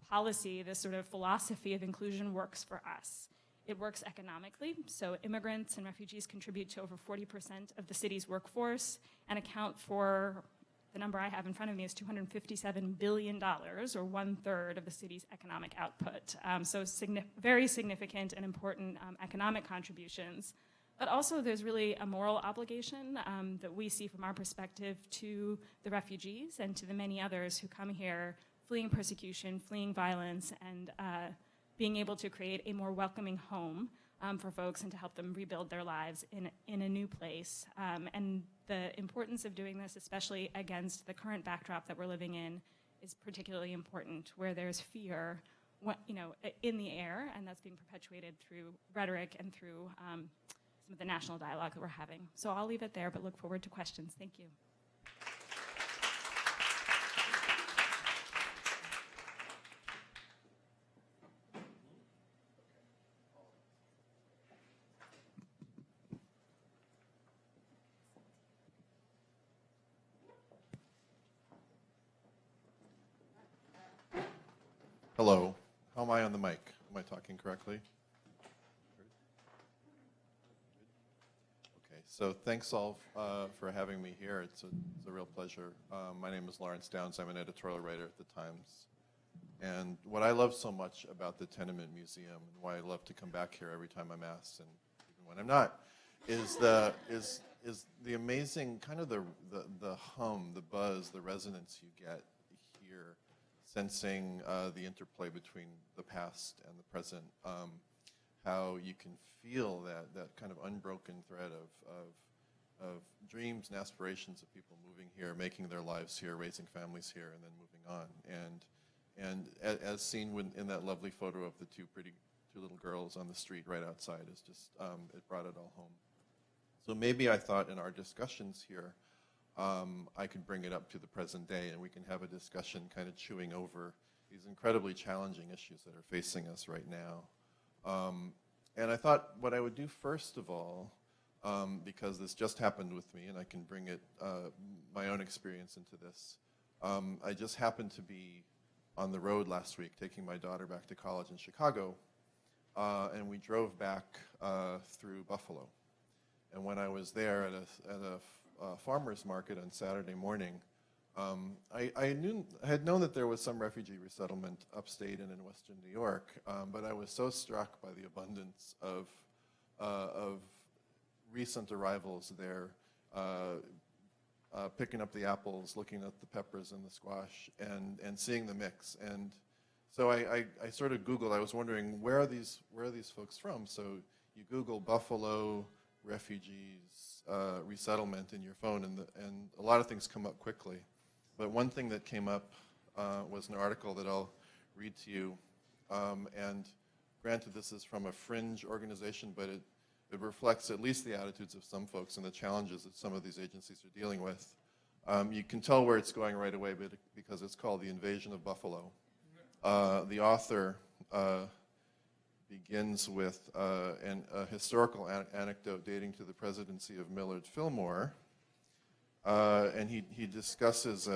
policy, this sort of philosophy of inclusion works for us. It works economically, so immigrants and refugees contribute to over 40% of the city's workforce and account for, the number I have in front of me is $257 billion, or 1/3 of the city's economic output. So very significant and important economic contributions. But also there's really a moral obligation that we see from our perspective to the refugees and to the many others who come here fleeing persecution, fleeing violence, and being able to create a more welcoming home for folks and to help them rebuild their lives in a new place. And the importance of doing this, especially against the current backdrop that we're living in, is particularly important, where there's fear in the air, and that's being perpetuated through rhetoric and through some of the national dialogue that we're having. So I'll leave it there, but look forward to questions. Thank you. Hello. How am I on the mic? Am I talking correctly? Okay, so thanks all for having me here. It's a real pleasure. My name is Lawrence Downs. I'm an editorial writer at the Times. And what I love so much about the Tenement Museum, and why I love to come back here every time I'm asked, and even when I'm not, is the amazing kind of the hum, the buzz, the resonance you get here, sensing the interplay between the past and the present, how you can feel that kind of unbroken thread of dreams and aspirations of people moving here, making their lives here, raising families here, and then moving on. And as seen in that lovely photo of the two little girls on the street right outside, is just it brought it all home. So maybe I thought in our discussions here, I could bring it up to the present day, and we can have a discussion kind of chewing over these incredibly challenging issues that are facing us right now. And I thought what I would do first of all, because this just happened with me, and I can bring my own experience into this. I just happened to be on the road last week taking my daughter back to college in Chicago, and we drove back through Buffalo. And when I was there at a farmer's market on Saturday morning, I had known that there was some refugee resettlement upstate and in western New York, but I was so struck by the abundance of recent arrivals there, picking up the apples, looking at the peppers and the squash, and seeing the mix. And so I sort of Googled. I was wondering, where are these folks from? So you Google Buffalo refugees resettlement in your phone, and a lot of things come up quickly. But one thing that came up was an article that I'll read to you. And granted, this is from a fringe organization, but it reflects at least the attitudes of some folks and the challenges that some of these agencies are dealing with. You can tell where it's going right away because it's called The Invasion of Buffalo. The author begins with a historical anecdote dating to the presidency of Millard Fillmore, and he discusses,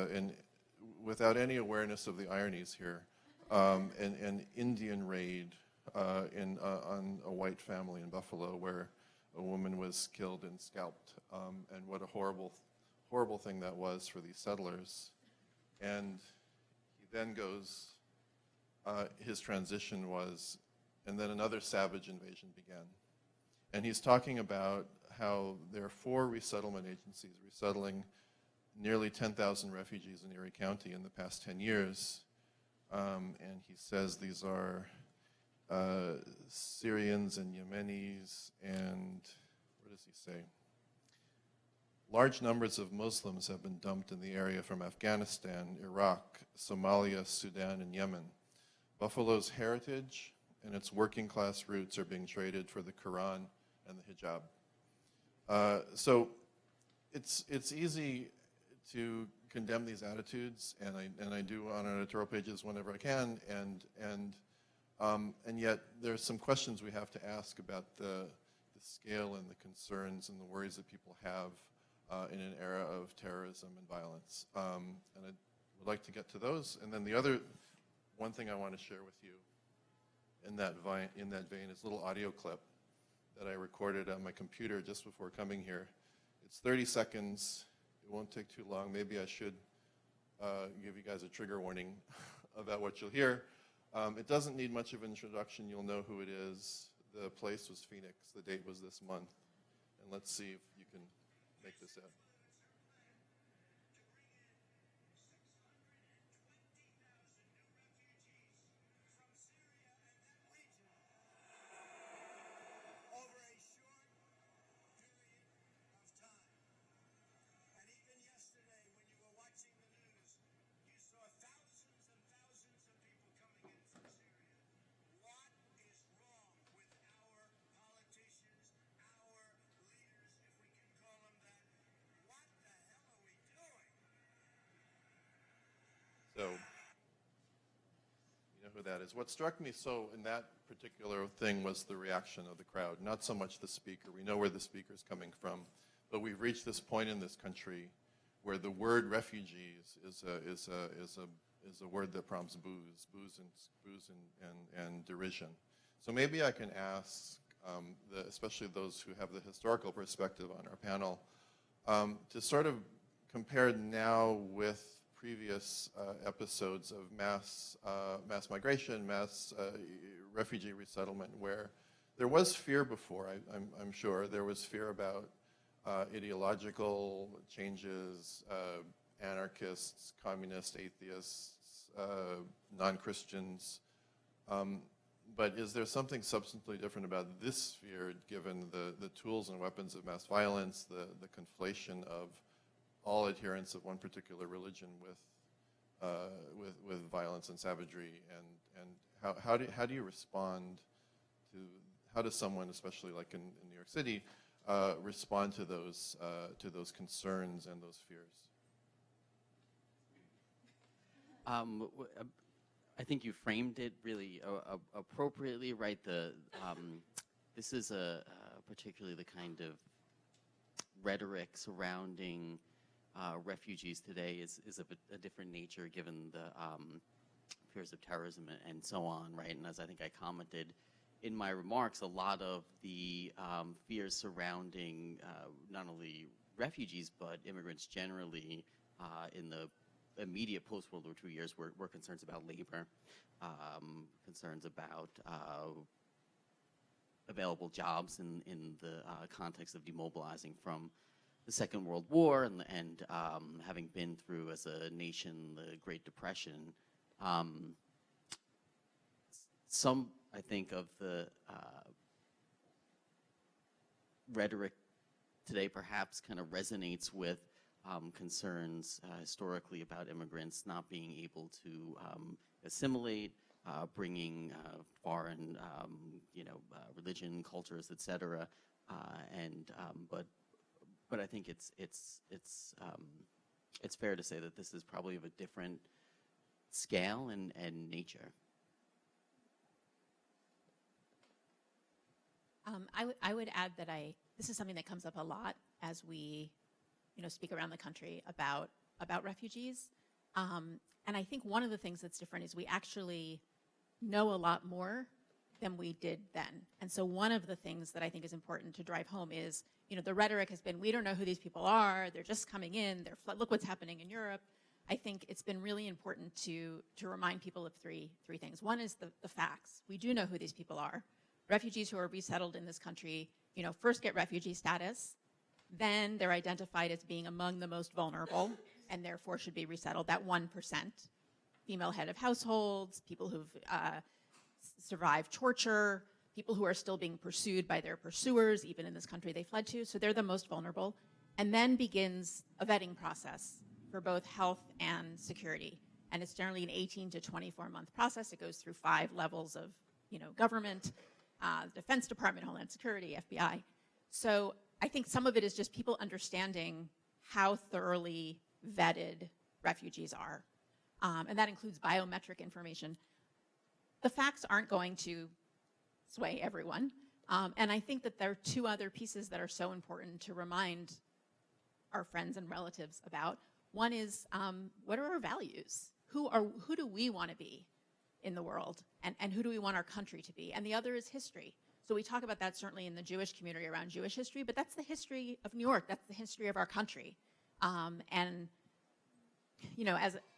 without any awareness of the ironies here, an Indian raid on a white family in Buffalo where a woman was killed and scalped, and what a horrible thing that was for these settlers. And he then goes, his transition was, and then another savage invasion began. And he's talking about how there are 4 resettlement agencies resettling nearly 10,000 refugees in Erie County in the past 10 years. And he says these are Syrians and Yemenis and, what does he say? Large numbers of Muslims have been dumped in the area from Afghanistan, Iraq, Somalia, Sudan, and Yemen. Buffalo's heritage and its working class roots are being traded for the Quran and the hijab. So it's easy to condemn these attitudes, and I do on our editorial pages whenever I can, and yet there's some questions we have to ask about the scale and the concerns and the worries that people have in an era of terrorism and violence. And I would like to get to those. And then the other one thing I want to share with you in that vein is a little audio clip that I recorded on my computer just before coming here. It's 30 seconds. It won't take too long. Maybe I should give you guys a trigger warning about what you'll hear. It doesn't need much of an introduction. You'll know who it is. The place was Phoenix. The date was this month. And let's see if you can make this out. So, you know who that is. What struck me so in that particular thing was the reaction of the crowd, not so much the speaker. We know where the speaker's coming from, but we've reached this point in this country where the word refugees is a word that prompts booze and derision. So maybe I can ask, especially those who have the historical perspective on our panel, to sort of compare now with previous episodes of mass migration, mass refugee resettlement, where there was fear before. I'm sure there was fear about ideological changes, anarchists, communists, atheists, non-Christians. But is there something substantially different about this fear, given the tools and weapons of mass violence, the conflation of all adherents of one particular religion with violence and savagery, and how do you respond to, how does someone, especially like in New York City, respond to those concerns and those fears? I think you framed it really appropriately, right? This is particularly the kind of rhetoric surrounding refugees today is of a different nature, given the fears of terrorism and so on, right? And as I think I commented in my remarks, a lot of the fears surrounding not only refugees but immigrants generally in the immediate post-World War II years were concerns about labor, concerns about available jobs in the context of demobilizing from the Second World War and having been through as a nation the Great Depression. Some, I think, of the rhetoric today perhaps kind of resonates with concerns historically about immigrants not being able to assimilate, bringing foreign, religion, cultures, etc. But I think it's fair to say that this is probably of a different scale and nature. I would add that this is something that comes up a lot as we, speak around the country about refugees. And I think one of the things that's different is we actually know a lot more than we did then. And so one of the things that I think is important to drive home is, the rhetoric has been, we don't know who these people are, they're just coming in, look what's happening in Europe. I think it's been really important to remind people of three things. One is the facts. We do know who these people are. Refugees who are resettled in this country, first get refugee status, then they're identified as being among the most vulnerable and therefore should be resettled. That 1%, female head of households, people who've survived torture, people who are still being pursued by their pursuers, even in this country they fled to, so they're the most vulnerable. And then begins a vetting process for both health and security. And it's generally an 18 to 24-month process. It goes through 5 levels of, government, Defense Department, Homeland Security, FBI. So I think some of it is just people understanding how thoroughly vetted refugees are. And that includes biometric information. The facts aren't going to sway everyone. And I think that there are 2 other pieces that are so important to remind our friends and relatives about. One is, what are our values? Who do we want to be in the world? And who do we want our country to be? And the other is history. So we talk about that certainly in the Jewish community around Jewish history, but that's the history of New York. That's the history of our country. And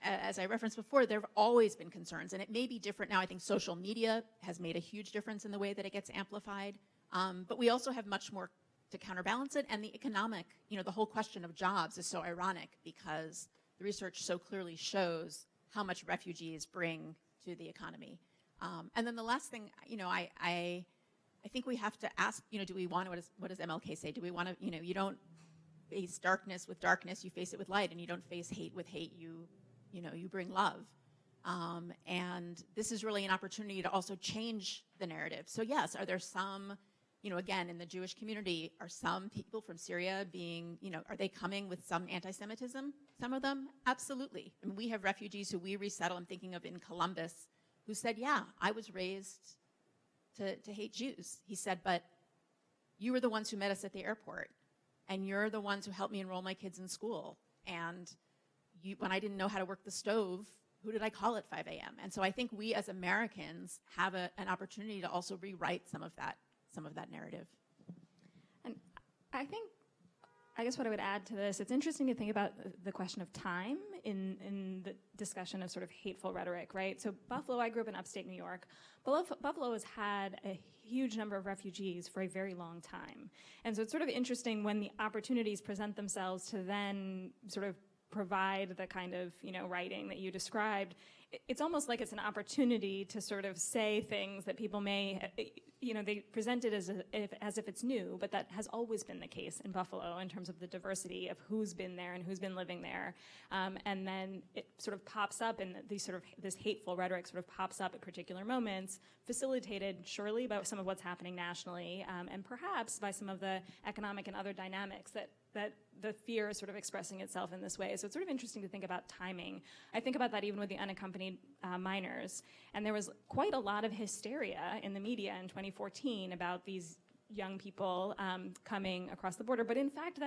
as I referenced before, there have always been concerns, and it may be different now. I think social media has made a huge difference in the way that it gets amplified. But we also have much more to counterbalance it, and the economic, the whole question of jobs is so ironic because the research so clearly shows how much refugees bring to the economy. And then the last thing, I think we have to ask, do we want to, what does MLK say? Do we want to, you don't face darkness with darkness, you face it with light, and you don't face hate with hate, you bring love. And this is really an opportunity to also change the narrative. So yes, are there some, again, in the Jewish community, are some people from Syria being, are they coming with some anti-Semitism? Some of them? Absolutely. I mean, we have refugees who we resettle, I'm thinking of in Columbus, who said, yeah, I was raised to hate Jews. He said, but you were the ones who met us at the airport, and you're the ones who helped me enroll my kids in school. And when I didn't know how to work the stove, who did I call at 5 a.m.? And so I think we as Americans have an opportunity to also rewrite some of that narrative. And I guess what I would add to this, it's interesting to think about the question of time in the discussion of sort of hateful rhetoric, right? So Buffalo, I grew up in upstate New York. Buffalo has had a huge number of refugees for a very long time. And so it's sort of interesting when the opportunities present themselves to then sort of provide the kind of, writing that you described. It's almost like it's an opportunity to sort of say things that people may, they present it as if it's new, but that has always been the case in Buffalo in terms of the diversity of who's been there and who's been living there. And then it sort of pops up, and this hateful rhetoric sort of pops up at particular moments, facilitated surely by some of what's happening nationally, and perhaps by some of the economic and other dynamics that the fear is sort of expressing itself in this way. So it's sort of interesting to think about timing. I think about that even with the unaccompanied minors. And there was quite a lot of hysteria in the media in 2014 about these young people coming across the border. But in fact,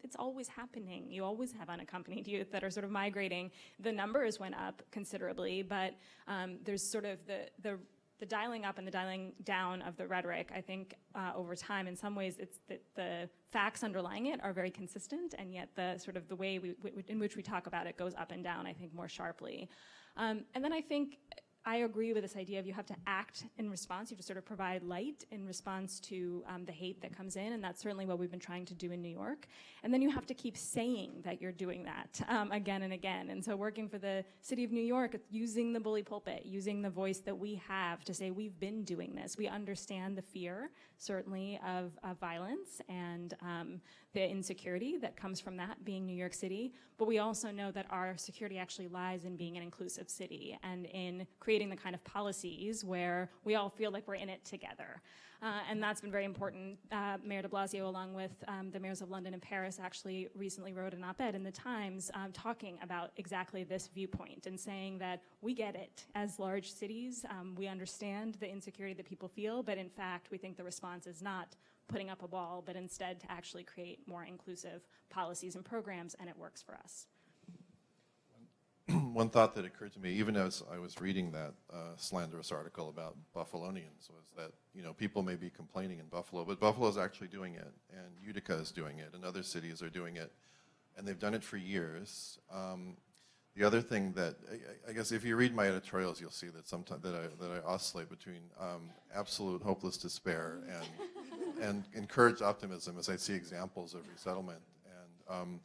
it's always happening. You always have unaccompanied youth that are sort of migrating. The numbers went up considerably, but there's sort of the dialing up and the dialing down of the rhetoric. I think over time, in some ways, it's the facts underlying it are very consistent, and yet the sort of the way in which we talk about it goes up and down, I think, more sharply. And then I think I agree with this idea of you have to act in response. You have to sort of provide light in response to the hate that comes in, and that's certainly what we've been trying to do in New York. And then you have to keep saying that you're doing that again and again. And so working for the city of New York, using the bully pulpit, using the voice that we have to say we've been doing this. We understand the fear, certainly, of violence and the insecurity that comes from that being New York City, but we also know that our security actually lies in being an inclusive city and in creating the kind of policies where we all feel like we're in it together. And that's been very important. Mayor de Blasio, along with the mayors of London and Paris, actually recently wrote an op-ed in the Times talking about exactly this viewpoint and saying that we get it as large cities. We understand the insecurity that people feel, but in fact, we think the response is not putting up a wall, but instead to actually create more inclusive policies and programs, and it works for us. One thought that occurred to me, even as I was reading that slanderous article about Buffalonians, was that, you know, people may be complaining in Buffalo, but Buffalo's actually doing it, and Utica is doing it, and other cities are doing it, and they've done it for years. The other thing that, I guess if you read my editorials, you'll see that sometimes that I oscillate between absolute hopeless despair and encouraged optimism as I see examples of resettlement. And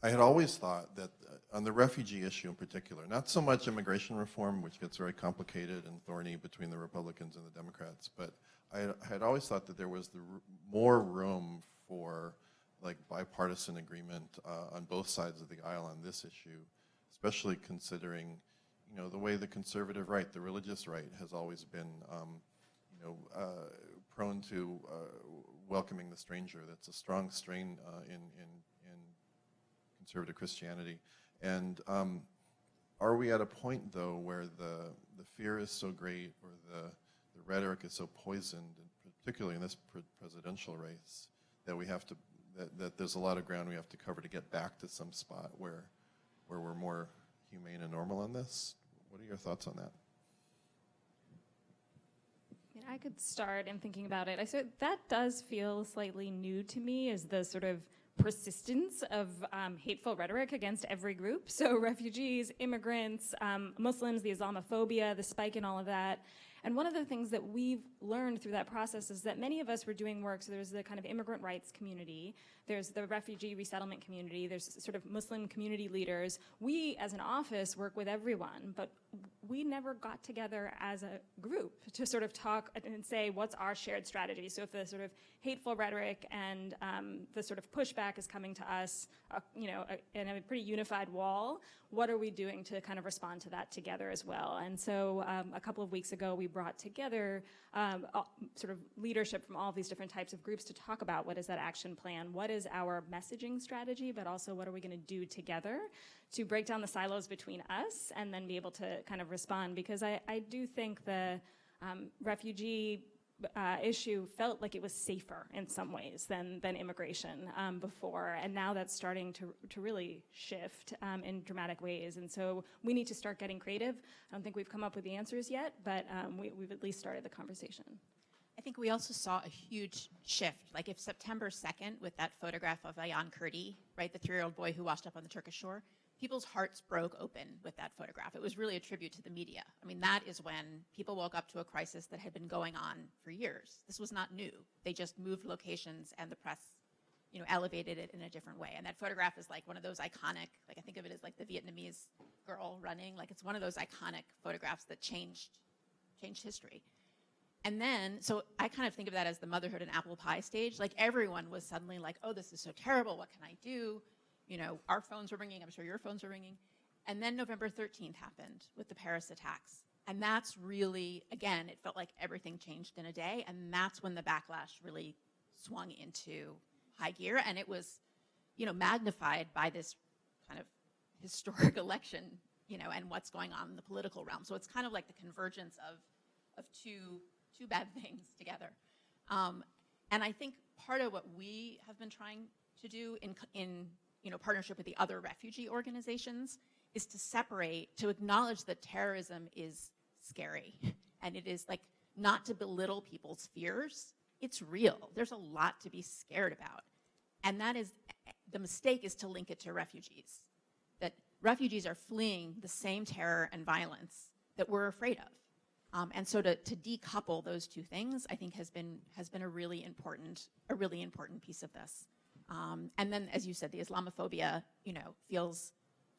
I had always thought that on the refugee issue in particular, not so much immigration reform, which gets very complicated and thorny between the Republicans and the Democrats, but I had always thought that there was more room for like bipartisan agreement on both sides of the aisle on this issue, especially considering, you know, the way the conservative right, the religious right, has always been, you know, prone to welcoming the stranger. That's a strong strain in conservative Christianity. And are we at a point, though, where the fear is so great, or the rhetoric is so poisoned, and particularly in this presidential race, that we have to, that there's a lot of ground we have to cover to get back to some spot where we're more humane and normal on this? What are your thoughts on that? I could start in thinking about it. That does feel slightly new to me, is the sort of persistence of hateful rhetoric against every group. So refugees, immigrants, Muslims, the Islamophobia, the spike in all of that. And one of the things that we've learned through that process is that many of us were doing work. So there's the kind of immigrant rights community, there's the refugee resettlement community, there's sort of Muslim community leaders. We, as an office, work with everyone, but we never got together as a group to sort of talk and say, what's our shared strategy? So if the sort of hateful rhetoric and the sort of pushback is coming to us, you know, in a pretty unified wall, what are we doing to kind of respond to that together as well? And so a couple of weeks ago, we brought together sort of leadership from all of these different types of groups to talk about what is that action plan, what is our messaging strategy, but also what are we going to do together to break down the silos between us and then be able to kind of respond. Because I do think the refugee issue felt like it was safer in some ways than immigration before, and now that's starting to really shift in dramatic ways. And so we need to start getting creative. I don't think we've come up with the answers yet, but we've at least started the conversation. I think we also saw a huge shift. Like if September 2nd, with that photograph of Ayaan Kurdi, right, the 3-year-old boy who washed up on the Turkish shore, people's hearts broke open with that photograph. It was really a tribute to the media. I mean, that is when people woke up to a crisis that had been going on for years. This was not new. They just moved locations and the press, you know, elevated it in a different way. And that photograph is like one of those iconic, like I think of it as like the Vietnamese girl running. Like it's one of those iconic photographs that changed history. And then, so I kind of think of that as the motherhood and apple pie stage. Like everyone was suddenly like, oh, this is so terrible. What can I do? You know, our phones were ringing. I'm sure your phones were ringing. And then November 13th happened with the Paris attacks. And that's really, again, it felt like everything changed in a day. And that's when the backlash really swung into high gear. And it was, you know, magnified by this kind of historic election, you know, and what's going on in the political realm. So it's kind of like the convergence of two bad things together. And I think part of what we have been trying to do in you know, partnership with the other refugee organizations is to separate, to acknowledge that terrorism is scary. And it is like not to belittle people's fears. It's real. There's a lot to be scared about. And that is, the mistake is to link it to refugees. That refugees are fleeing the same terror and violence that we're afraid of. And so to decouple those two things, I think has been a really important piece of this. And then, as you said, the Islamophobia,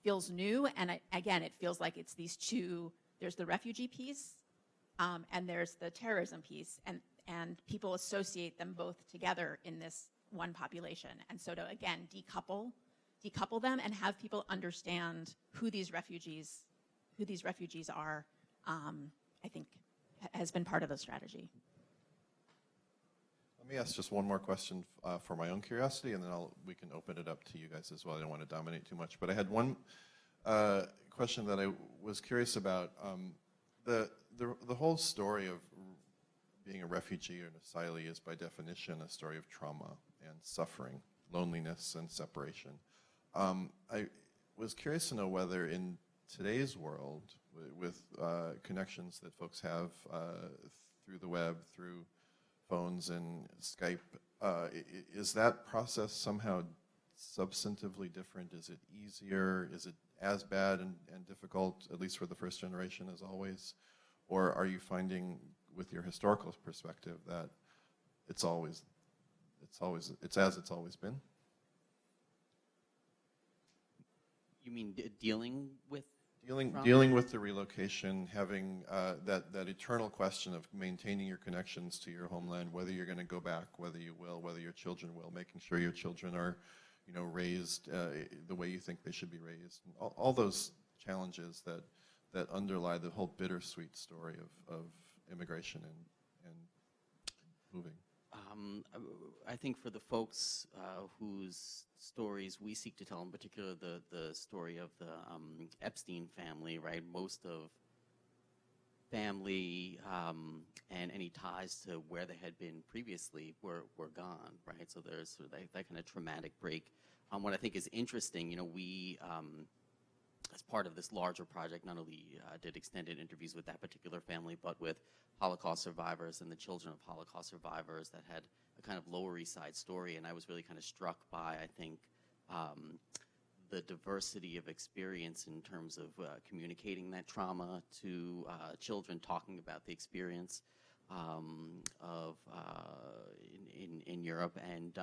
feels new, and again, it feels like it's these two. There's the refugee piece, and there's the terrorism piece, and people associate them both together in this one population. And so to again decouple them and have people understand who these refugees are, I think has been part of the strategy. Let me ask just one more question for my own curiosity, and then we can open it up to you guys as well. I don't want to dominate too much, but I had one question that I was curious about. The whole story of being a refugee or an asylee is by definition a story of trauma and suffering, loneliness and separation. I was curious to know whether in today's world, with connections that folks have through the web, through phones and Skype, is that process somehow substantively different? Is it easier? Is it as bad and difficult, at least for the first generation, as always? Or are you finding, with your historical perspective, that it's as it's always been? You mean dealing with Dealing with the relocation, having that eternal question of maintaining your connections to your homeland, whether you're going to go back, whether you will, whether your children will, making sure your children are, raised the way you think they should be raised. All those challenges that underlie the whole bittersweet story of immigration and moving. I think for the folks whose stories we seek to tell, in particular the story of the Epstein family, right? Most of family and any ties to where they had been previously were gone, right? So there's sort of that kind of traumatic break. What I think is interesting, we, as part of this larger project, not only did extended interviews with that particular family, but with Holocaust survivors and the children of Holocaust survivors that had a kind of Lower East Side story. And I was really kind of struck by, I think, the diversity of experience in terms of communicating that trauma to children, talking about the experience of in Europe. And,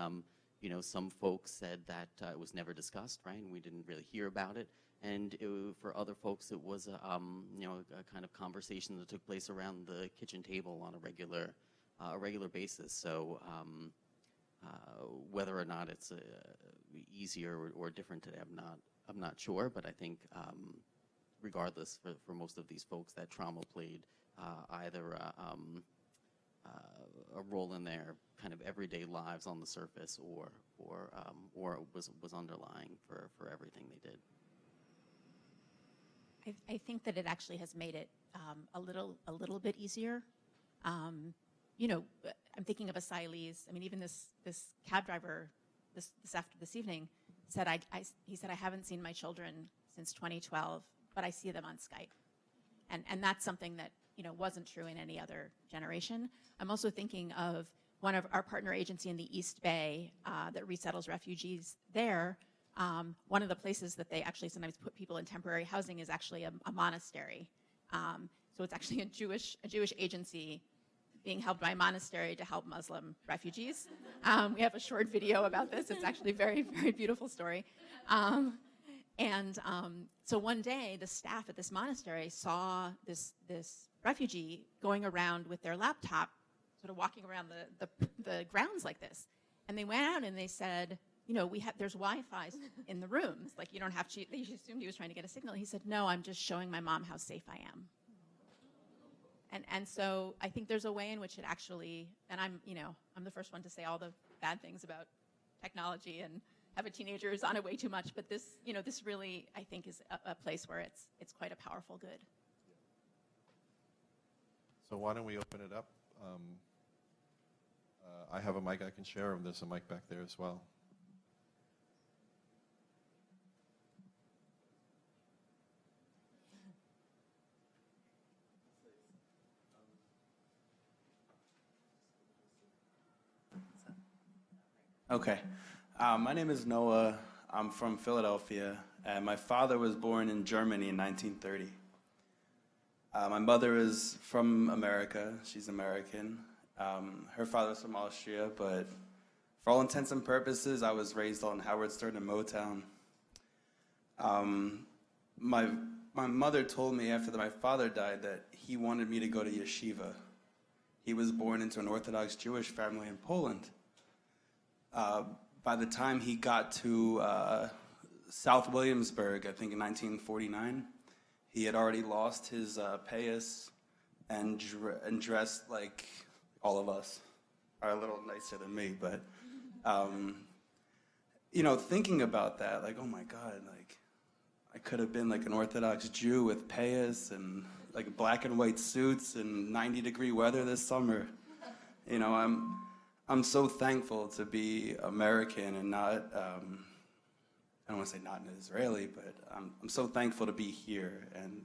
some folks said that it was never discussed, right? And we didn't really hear about it. And for other folks, it was a kind of conversation that took place around the kitchen table on a regular basis. So whether or not it's easier or different today, I'm not sure. But I think regardless, for most of these folks, that trauma played either a role in their kind of everyday lives on the surface, or was underlying for everything they did. I think that it actually has made it a little bit easier. I'm thinking of asylees. I mean, even this cab driver this evening said he said, I haven't seen my children since 2012, but I see them on Skype, and that's something that wasn't true in any other generation. I'm also thinking of one of our partner agency in the East Bay that resettles refugees there. One of the places that they actually sometimes put people in temporary housing is actually a monastery. So it's actually a Jewish agency being helped by a monastery to help Muslim refugees. We have a short video about this. It's actually a very, very beautiful story. So one day, the staff at this monastery saw this refugee going around with their laptop, sort of walking around the grounds like this. And they went out and they said, there's Wi-Fi in the rooms. Like, you don't have to. They assumed he was trying to get a signal. He said, no, I'm just showing my mom how safe I am. And so I think there's a way in which it actually, and I'm the first one to say all the bad things about technology and have a teenager who's on it way too much. But this really, I think, is a place where it's quite a powerful good. So why don't we open it up? I have a mic I can share, and there's a mic back there as well. Okay. My name is Noah. I'm from Philadelphia. And my father was born in Germany in 1930. My mother is from America. She's American. Her father's from Austria, but for all intents and purposes, I was raised on Howard Stern and Motown. My mother told me after my father died that he wanted me to go to yeshiva. He was born into an Orthodox Jewish family in Poland. By the time he got to South Williamsburg, I think in 1949, he had already lost his payas and dressed like all of us. Are a little nicer than me, but you know, thinking about that, like, oh my God, like I could have been like an Orthodox Jew with payas and like black and white suits and 90-degree weather this summer. You know, I'm so thankful to be American and not, I don't want to say not an Israeli, but I'm so thankful to be here, and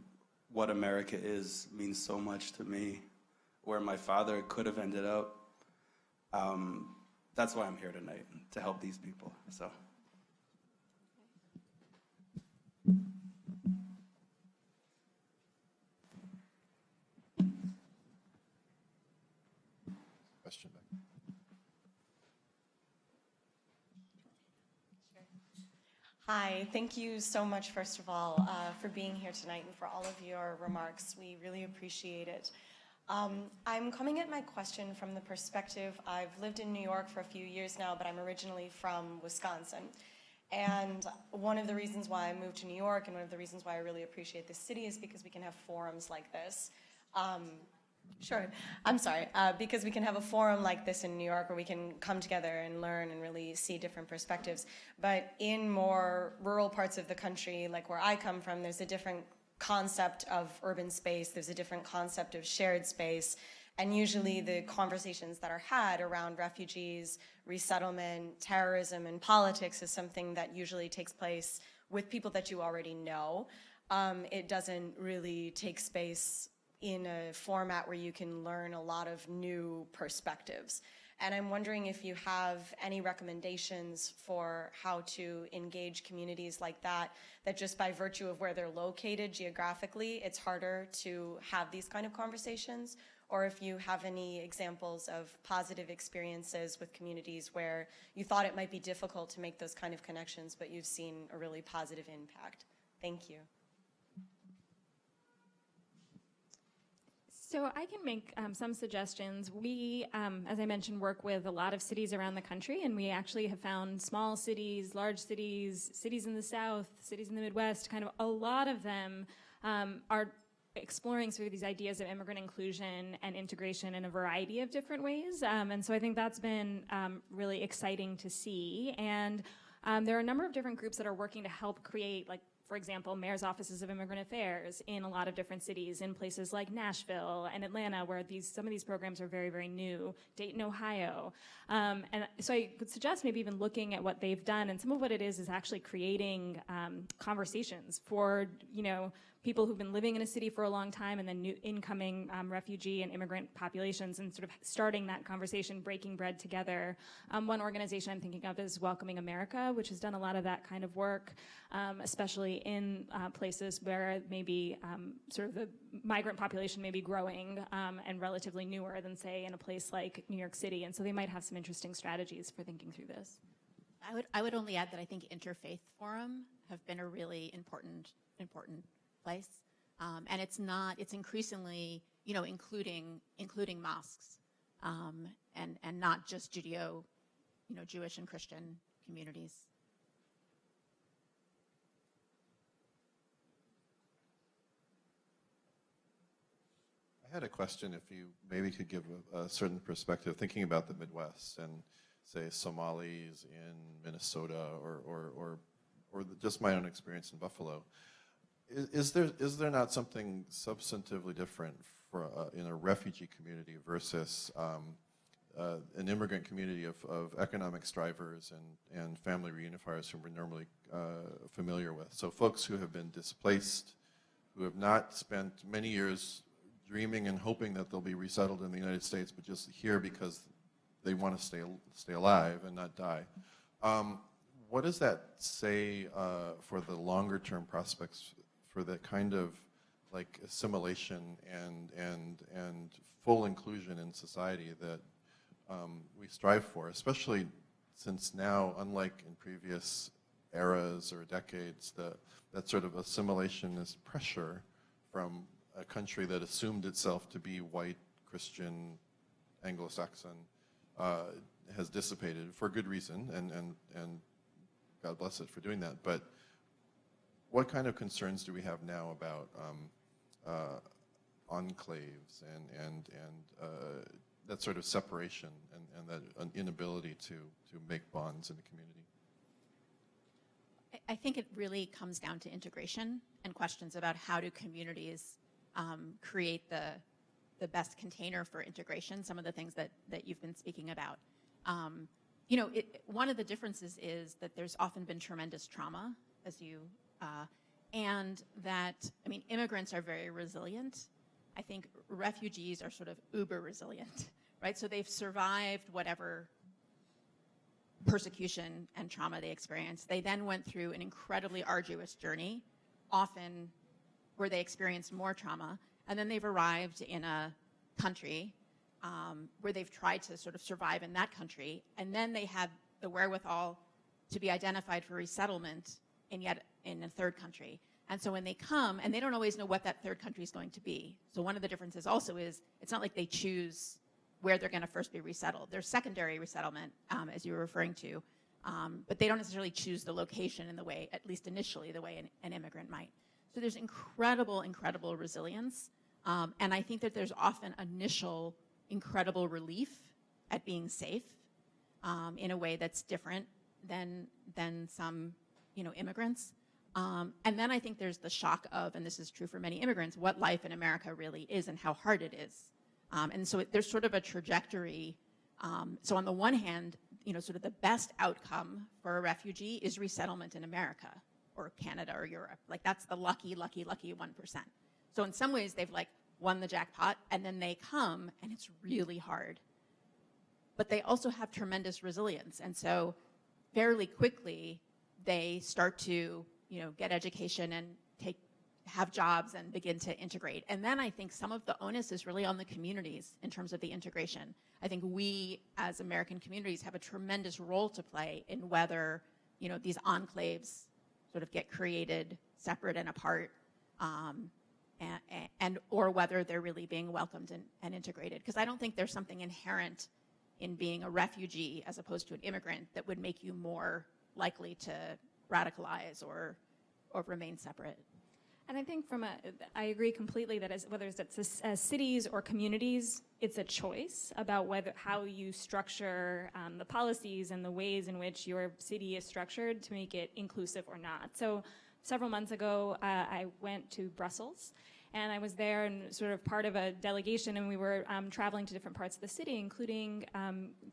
what America is means so much to me. Where my father could have ended up, that's why I'm here tonight, to help these people, so. Question back. Hi, thank you so much, first of all, for being here tonight and for all of your remarks. We really appreciate it. I'm coming at my question from the perspective, I've lived in New York for a few years now, but I'm originally from Wisconsin. And one of the reasons why I moved to New York and one of the reasons why I really appreciate this city is because we can have forums like this. Because we can have a forum like this in New York where we can come together and learn and really see different perspectives. But in more rural parts of the country, like where I come from, there's a different concept of urban space, there's a different concept of shared space, and usually the conversations that are had around refugees, resettlement, terrorism, and politics is something that usually takes place with people that you already know. It doesn't really take space in a format where you can learn a lot of new perspectives. And I'm wondering if you have any recommendations for how to engage communities like that just by virtue of where they're located geographically, it's harder to have these kind of conversations, or if you have any examples of positive experiences with communities where you thought it might be difficult to make those kind of connections, but you've seen a really positive impact. Thank you. So I can make some suggestions. We, as I mentioned, work with a lot of cities around the country, and we actually have found small cities, large cities, cities in the South, cities in the Midwest, kind of a lot of them are exploring sort of these ideas of immigrant inclusion and integration in a variety of different ways. And so I think that's been really exciting to see. And there are a number of different groups that are working to help create, like, for example, mayor's offices of immigrant affairs in a lot of different cities, in places like Nashville and Atlanta, where some of these programs are very, very new, Dayton, Ohio. And so I would suggest maybe even looking at what they've done, and some of what it is actually creating conversations for, you know, people who've been living in a city for a long time, and then new incoming refugee and immigrant populations, and sort of starting that conversation, breaking bread together. One organization I'm thinking of is Welcoming America, which has done a lot of that kind of work, especially in places where maybe sort of the migrant population may be growing and relatively newer than, say, in a place like New York City. And so they might have some interesting strategies for thinking through this. I would only add that I think interfaith forum have been a really important place, and it's increasingly, you know, including mosques, and not just Jewish and Christian communities. I had a question, if you maybe could give a certain perspective, thinking about the Midwest and, say, Somalis in Minnesota, or just my own experience in Buffalo. Is there not something substantively different for in a refugee community versus an immigrant community of economic strivers and family reunifiers who we're normally familiar with? So folks who have been displaced, who have not spent many years dreaming and hoping that they'll be resettled in the United States, but just here because they want to stay alive and not die. What does that say for the longer term prospects for the kind of like assimilation and full inclusion in society that we strive for, especially since now, unlike in previous eras or decades, that sort of assimilationist pressure from a country that assumed itself to be white, Christian, Anglo-Saxon, has dissipated for good reason, and God bless it for doing that. But what kind of concerns do we have now about enclaves and that sort of separation and that an inability to make bonds in the community? I think it really comes down to integration and questions about how do communities create the best container for integration, some of the things that you've been speaking about. You know, one of the differences is that there's often been tremendous trauma, as you, and that, I mean, immigrants are very resilient. I think refugees are sort of uber resilient, right? So they've survived whatever persecution and trauma they experienced. They then went through an incredibly arduous journey, often where they experienced more trauma, and then they've arrived in a country where they've tried to sort of survive in that country, and then they had the wherewithal to be identified for resettlement in a third country. And so when they come, and they don't always know what that third country is going to be. So one of the differences also is it's not like they choose where they're going to first be resettled. There's secondary resettlement, as you were referring to, but they don't necessarily choose the location in the way, at least initially, the way an immigrant might. So there's incredible, incredible resilience. And I think that there's often initial incredible relief at being safe in a way that's different than some, immigrants. And then I think there's the shock of, and this is true for many immigrants, what life in America really is and how hard it is. And so there's sort of a trajectory. So on the one hand, sort of the best outcome for a refugee is resettlement in America or Canada or Europe. Like that's the lucky 1%. So in some ways they've like won the jackpot, and then they come and it's really hard. But they also have tremendous resilience. And so fairly quickly they start to, get education and have jobs and begin to integrate. And then I think some of the onus is really on the communities in terms of the integration. I think we as American communities have a tremendous role to play in whether, these enclaves sort of get created separate and apart, and or whether they're really being welcomed and integrated. Because I don't think there's something inherent in being a refugee as opposed to an immigrant that would make you more likely to radicalize or remain separate. And I think I agree completely that whether it's as cities or communities, it's a choice about how you structure the policies and the ways in which your city is structured to make it inclusive or not. So several months ago, I went to Brussels, and I was there and sort of part of a delegation, and we were traveling to different parts of the city, including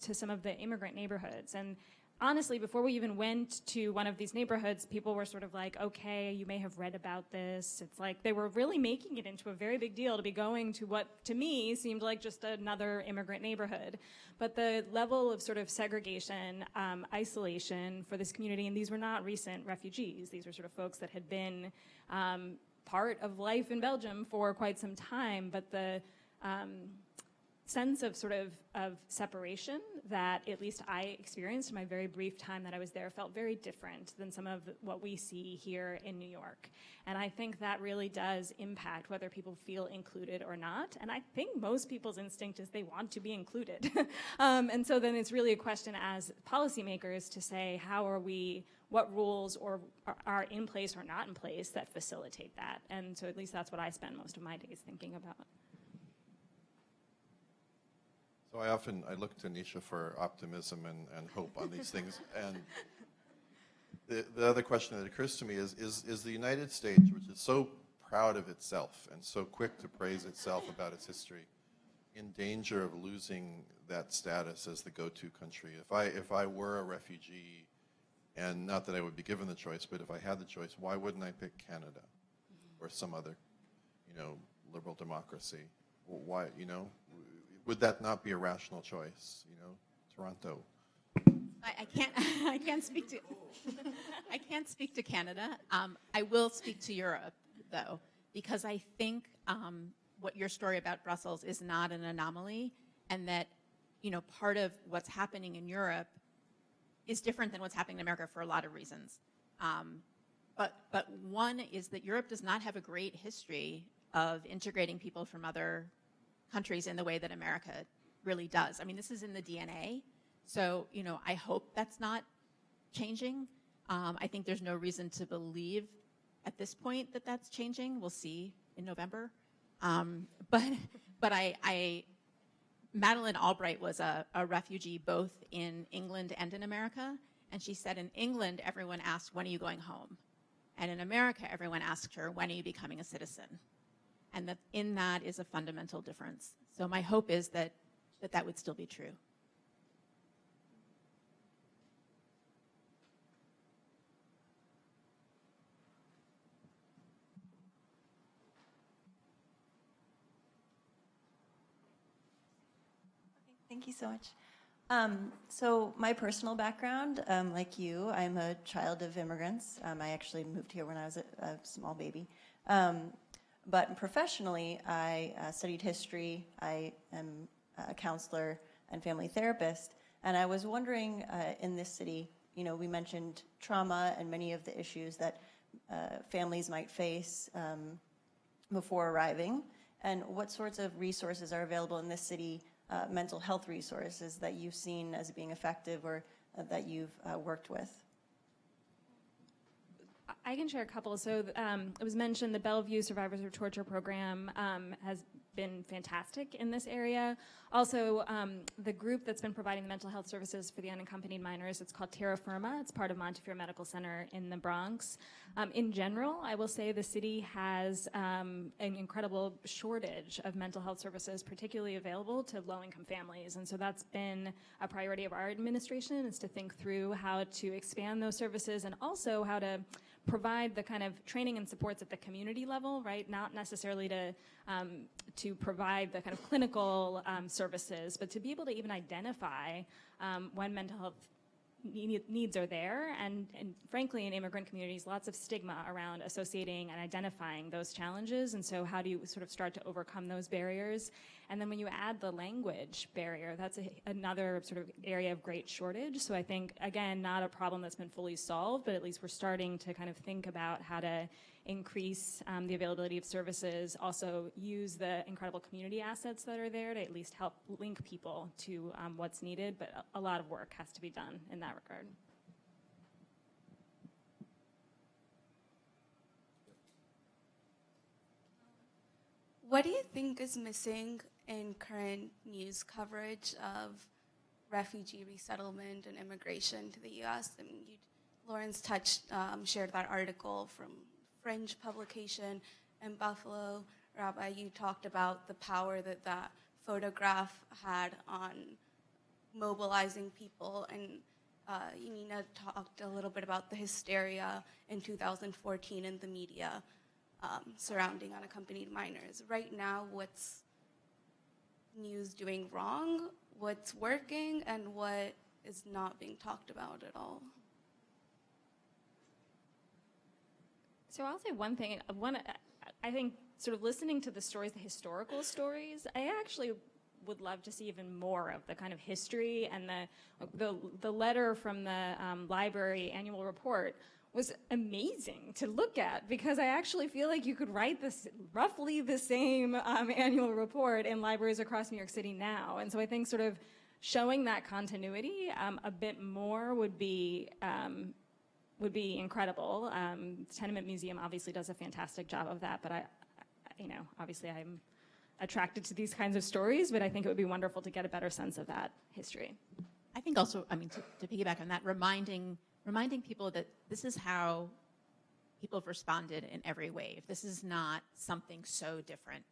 to some of the immigrant neighborhoods. And honestly, before we even went to one of these neighborhoods, people were sort of like, okay, you may have read about this. It's like they were really making it into a very big deal to be going to what, to me, seemed like just another immigrant neighborhood. But the level of sort of segregation, isolation for this community, and these were not recent refugees. These were sort of folks that had been part of life in Belgium for quite some time, but the sense of sort of separation that at least I experienced in my very brief time that I was there felt very different than some of what we see here in New York. And I think that really does impact whether people feel included or not. And I think most people's instinct is they want to be included. And so then it's really a question as policymakers to say, what rules are in place or not in place that facilitate that? And so at least that's what I spend most of my days thinking about. So I look to Nisha for optimism and hope on these things. And the other question that occurs to me is the United States, which is so proud of itself and so quick to praise itself about its history, in danger of losing that status as the go-to country? If I were a refugee, and not that I would be given the choice, but if I had the choice, why wouldn't I pick Canada or some other, liberal democracy? Why, would that not be a rational choice? Toronto. I can't speak to I can't speak to Canada. I will speak to Europe though, because I think what your story about Brussels is not an anomaly, and that, part of what's happening in Europe is different than what's happening in America for a lot of reasons. But one is that Europe does not have a great history of integrating people from other countries in the way that America really does. I mean, this is in the DNA. So, I hope that's not changing. I think there's no reason to believe at this point that that's changing. We'll see in November. But Madeleine Albright was a refugee both in England and in America. And she said in England, everyone asked, when are you going home? And in America, everyone asked her, when are you becoming a citizen? And that in that is a fundamental difference. So my hope is that would still be true. Thank you so much. So my personal background, like you, I'm a child of immigrants. I actually moved here when I was a small baby. But professionally, I studied history. I am a counselor and family therapist. And I was wondering, in this city, we mentioned trauma and many of the issues that families might face before arriving. And what sorts of resources are available in this city, mental health resources that you've seen as being effective or that you've worked with? I can share a couple. So it was mentioned the Bellevue Survivors of Torture program has been fantastic in this area. Also, the group that's been providing the mental health services for the unaccompanied minors, it's called Terra Firma. It's part of Montefiore Medical Center in the Bronx. In general, I will say the city has an incredible shortage of mental health services, particularly available to low-income families. And so that's been a priority of our administration, is to think through how to expand those services and also how to provide the kind of training and supports at the community level, right? Not necessarily to provide the kind of clinical services, but to be able to even identify when mental health needs are there. And frankly, in immigrant communities, lots of stigma around associating and identifying those challenges. And so how do you sort of start to overcome those barriers? And then when you add the language barrier, that's another sort of area of great shortage. So I think, again, not a problem that's been fully solved, but at least we're starting to kind of think about how to increase the availability of services, also use the incredible community assets that are there to at least help link people to what's needed, but a lot of work has to be done in that regard. What do you think is missing in current news coverage of refugee resettlement and immigration to the U.S.? I mean, Lawrence shared that article from Fringe publication in Buffalo. Rabbi, you talked about the power that that photograph had on mobilizing people, and Nina talked a little bit about the hysteria in 2014 in the media surrounding unaccompanied minors. Right now, what's news doing wrong, what's working, and what is not being talked about at all? So I'll say one thing. I think sort of listening to the stories, the historical stories, I actually would love to see even more of the kind of history, and the letter from the library annual report was amazing to look at, because I actually feel like you could write this roughly the same annual report in libraries across New York City now. And so I think sort of showing that continuity a bit more would be incredible. Tenement Museum obviously does a fantastic job of that, but obviously I'm attracted to these kinds of stories, but I think it would be wonderful to get a better sense of that history. I think also, to piggyback on that, reminding people that this is how people have responded in every wave. This is not something so different.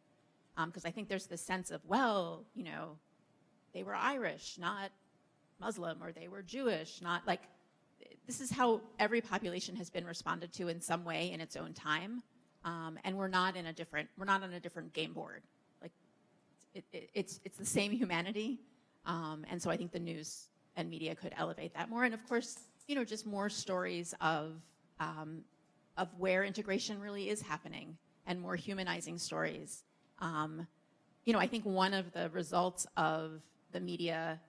Because I think there's this sense of, well, they were Irish, not Muslim, or they were Jewish, not like, this is how every population has been responded to in some way in its own time. And we're not on a different game board. Like, it's the same humanity. And so I think the news and media could elevate that more. And of course, just more stories of where integration really is happening and more humanizing stories. I think one of the results of the media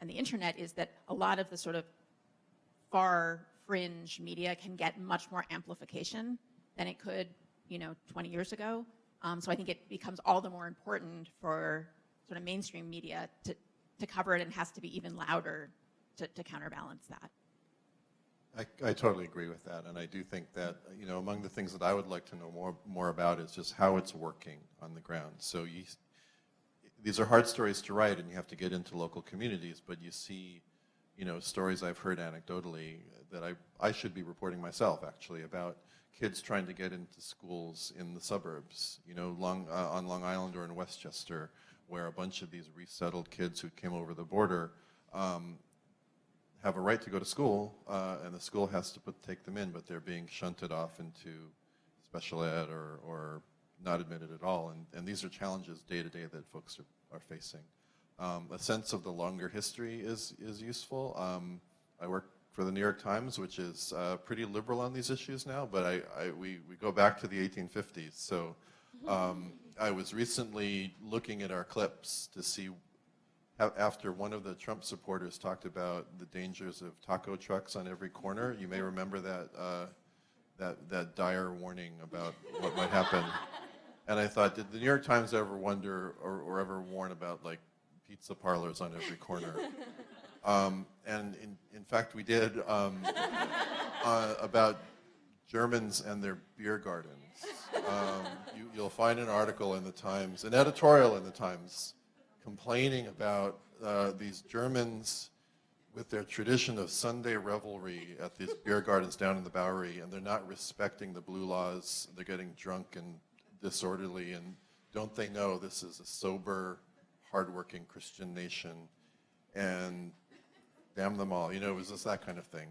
and the internet is that a lot of the sort of far fringe media can get much more amplification than it could, 20 years ago. So I think it becomes all the more important for sort of mainstream media to cover it, and has to be even louder to counterbalance that. I totally agree with that, and I do think that among the things that I would like to know more about is just how it's working on the ground. So these are hard stories to write, and you have to get into local communities, but you see stories I've heard anecdotally that I should be reporting myself, actually, about kids trying to get into schools in the suburbs, on Long Island or in Westchester, where a bunch of these resettled kids who came over the border have a right to go to school, and the school has to take them in, but they're being shunted off into special ed or not admitted at all. And these are challenges day to day that folks are facing. A sense of the longer history is useful. I work for the New York Times, which is pretty liberal on these issues now, but we go back to the 1850s. So I was recently looking at our clips to see, after one of the Trump supporters talked about the dangers of taco trucks on every corner. You may remember that dire warning about what might happen. And I thought, did the New York Times ever wonder or ever warn about like pizza parlors on every corner? And in fact, we did, about Germans and their beer gardens. You'll find an article in the Times, an editorial in the Times, complaining about these Germans with their tradition of Sunday revelry at these beer gardens down in the Bowery, and they're not respecting the blue laws. They're getting drunk and disorderly, and don't they know this is a sober, hardworking Christian nation, and damn them all. It was just that kind of thing.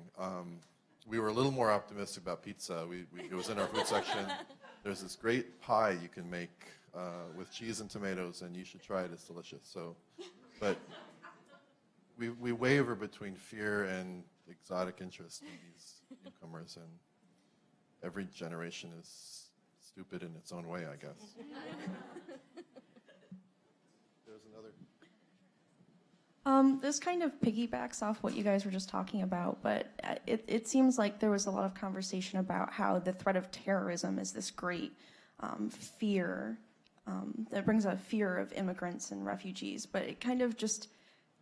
We were a little more optimistic about pizza. It was in our food section. There's this great pie you can make with cheese and tomatoes, and you should try it. It's delicious. So, but we waver between fear and exotic interest in these newcomers, and every generation is stupid in its own way, I guess. There's another. This kind of piggybacks off what you guys were just talking about, but it seems like there was a lot of conversation about how the threat of terrorism is this great fear that brings a fear of immigrants and refugees, but it kind of just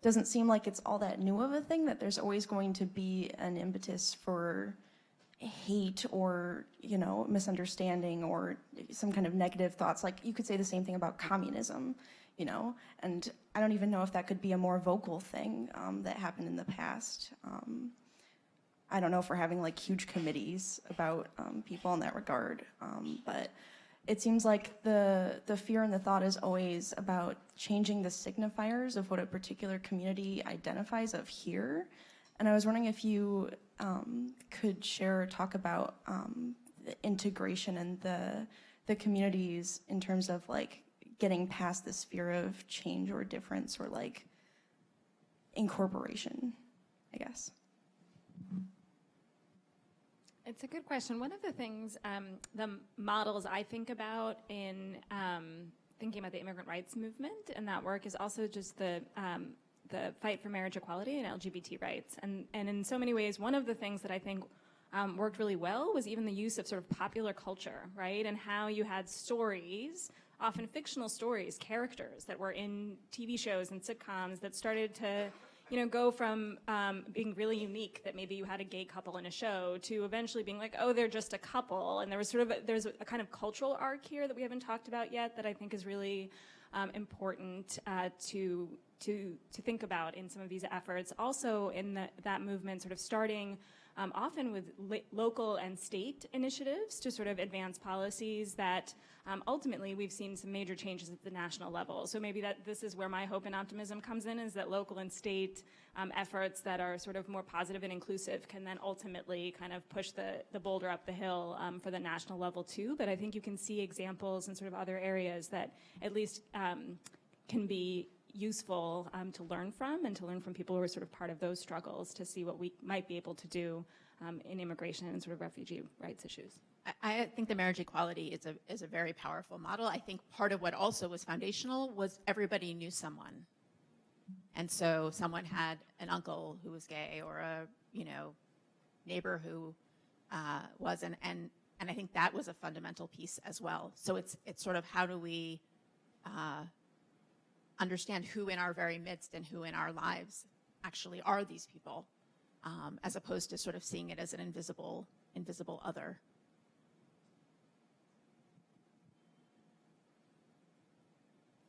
doesn't seem like it's all that new of a thing, that there's always going to be an impetus for hate or, misunderstanding or some kind of negative thoughts. Like you could say the same thing about communism, and I don't even know if that could be a more vocal thing that happened in the past. I don't know if we're having like huge committees about people in that regard, but it seems like the fear and the thought is always about changing the signifiers of what a particular community identifies of here. And I was wondering if you could share or talk about the integration and the communities in terms of like getting past this fear of change or difference or like incorporation, I guess. It's a good question. One of the things, the models I think about in thinking about the immigrant rights movement and that work is also just the fight for marriage equality and LGBT rights. And in so many ways, one of the things that I think worked really well was even the use of sort of popular culture, right? And how you had stories, often fictional stories, characters that were in TV shows and sitcoms that started to go from being really unique, that maybe you had a gay couple in a show, to eventually being like, oh, they're just a couple. And there's a kind of cultural arc here that we haven't talked about yet that I think is really important to think about in some of these efforts. Also in that movement sort of starting often with local and state initiatives to sort of advance policies that ultimately we've seen some major changes at the national level. So maybe this is where my hope and optimism comes in, is that local and state efforts that are sort of more positive and inclusive can then ultimately kind of push the boulder up the hill for the national level too. But I think you can see examples in sort of other areas that at least can be useful to learn from, and to learn from people who are sort of part of those struggles, to see what we might be able to do in immigration and sort of refugee rights issues. I think the marriage equality is a very powerful model. I think part of what also was foundational was everybody knew someone. And so someone had an uncle who was gay or a, neighbor who wasn't. And I think that was a fundamental piece as well. So it's sort of how do we understand who in our very midst and who in our lives actually are these people, as opposed to sort of seeing it as an invisible other.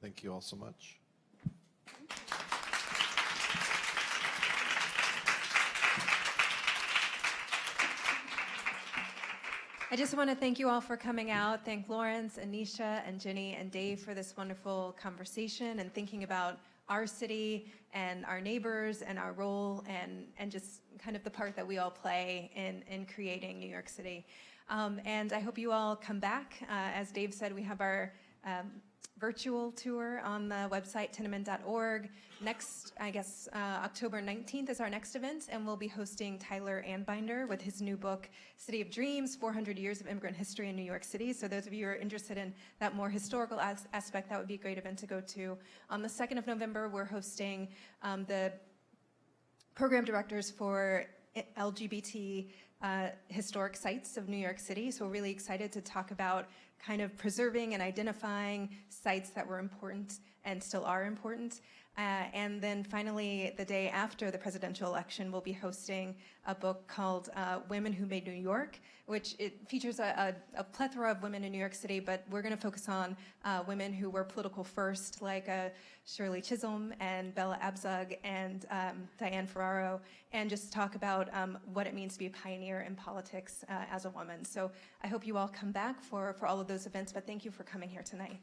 Thank you all so much. I just want to thank you all for coming out. Thank Lawrence and Nisha and Jenny and Dave for this wonderful conversation and thinking about our city and our neighbors and our role and just kind of the part that we all play in creating New York City. And I hope you all come back. As Dave said, we have our virtual tour on the website, tenement.org. Next, I guess, October 19th is our next event, and we'll be hosting Tyler Anbinder with his new book, City of Dreams, 400 Years of Immigrant History in New York City. So those of you who are interested in that more historical aspect, that would be a great event to go to. On the 2nd of November, we're hosting the program directors for LGBT historic sites of New York City. So we're really excited to talk about kind of preserving and identifying sites that were important and still are important. And then finally, the day after the presidential election, we'll be hosting a book called Women Who Made New York, which it features a plethora of women in New York City, but we're going to focus on women who were political first, like Shirley Chisholm and Bella Abzug and Diane Ferraro, and just talk about what it means to be a pioneer in politics as a woman. So I hope you all come back for all of those events, but thank you for coming here tonight.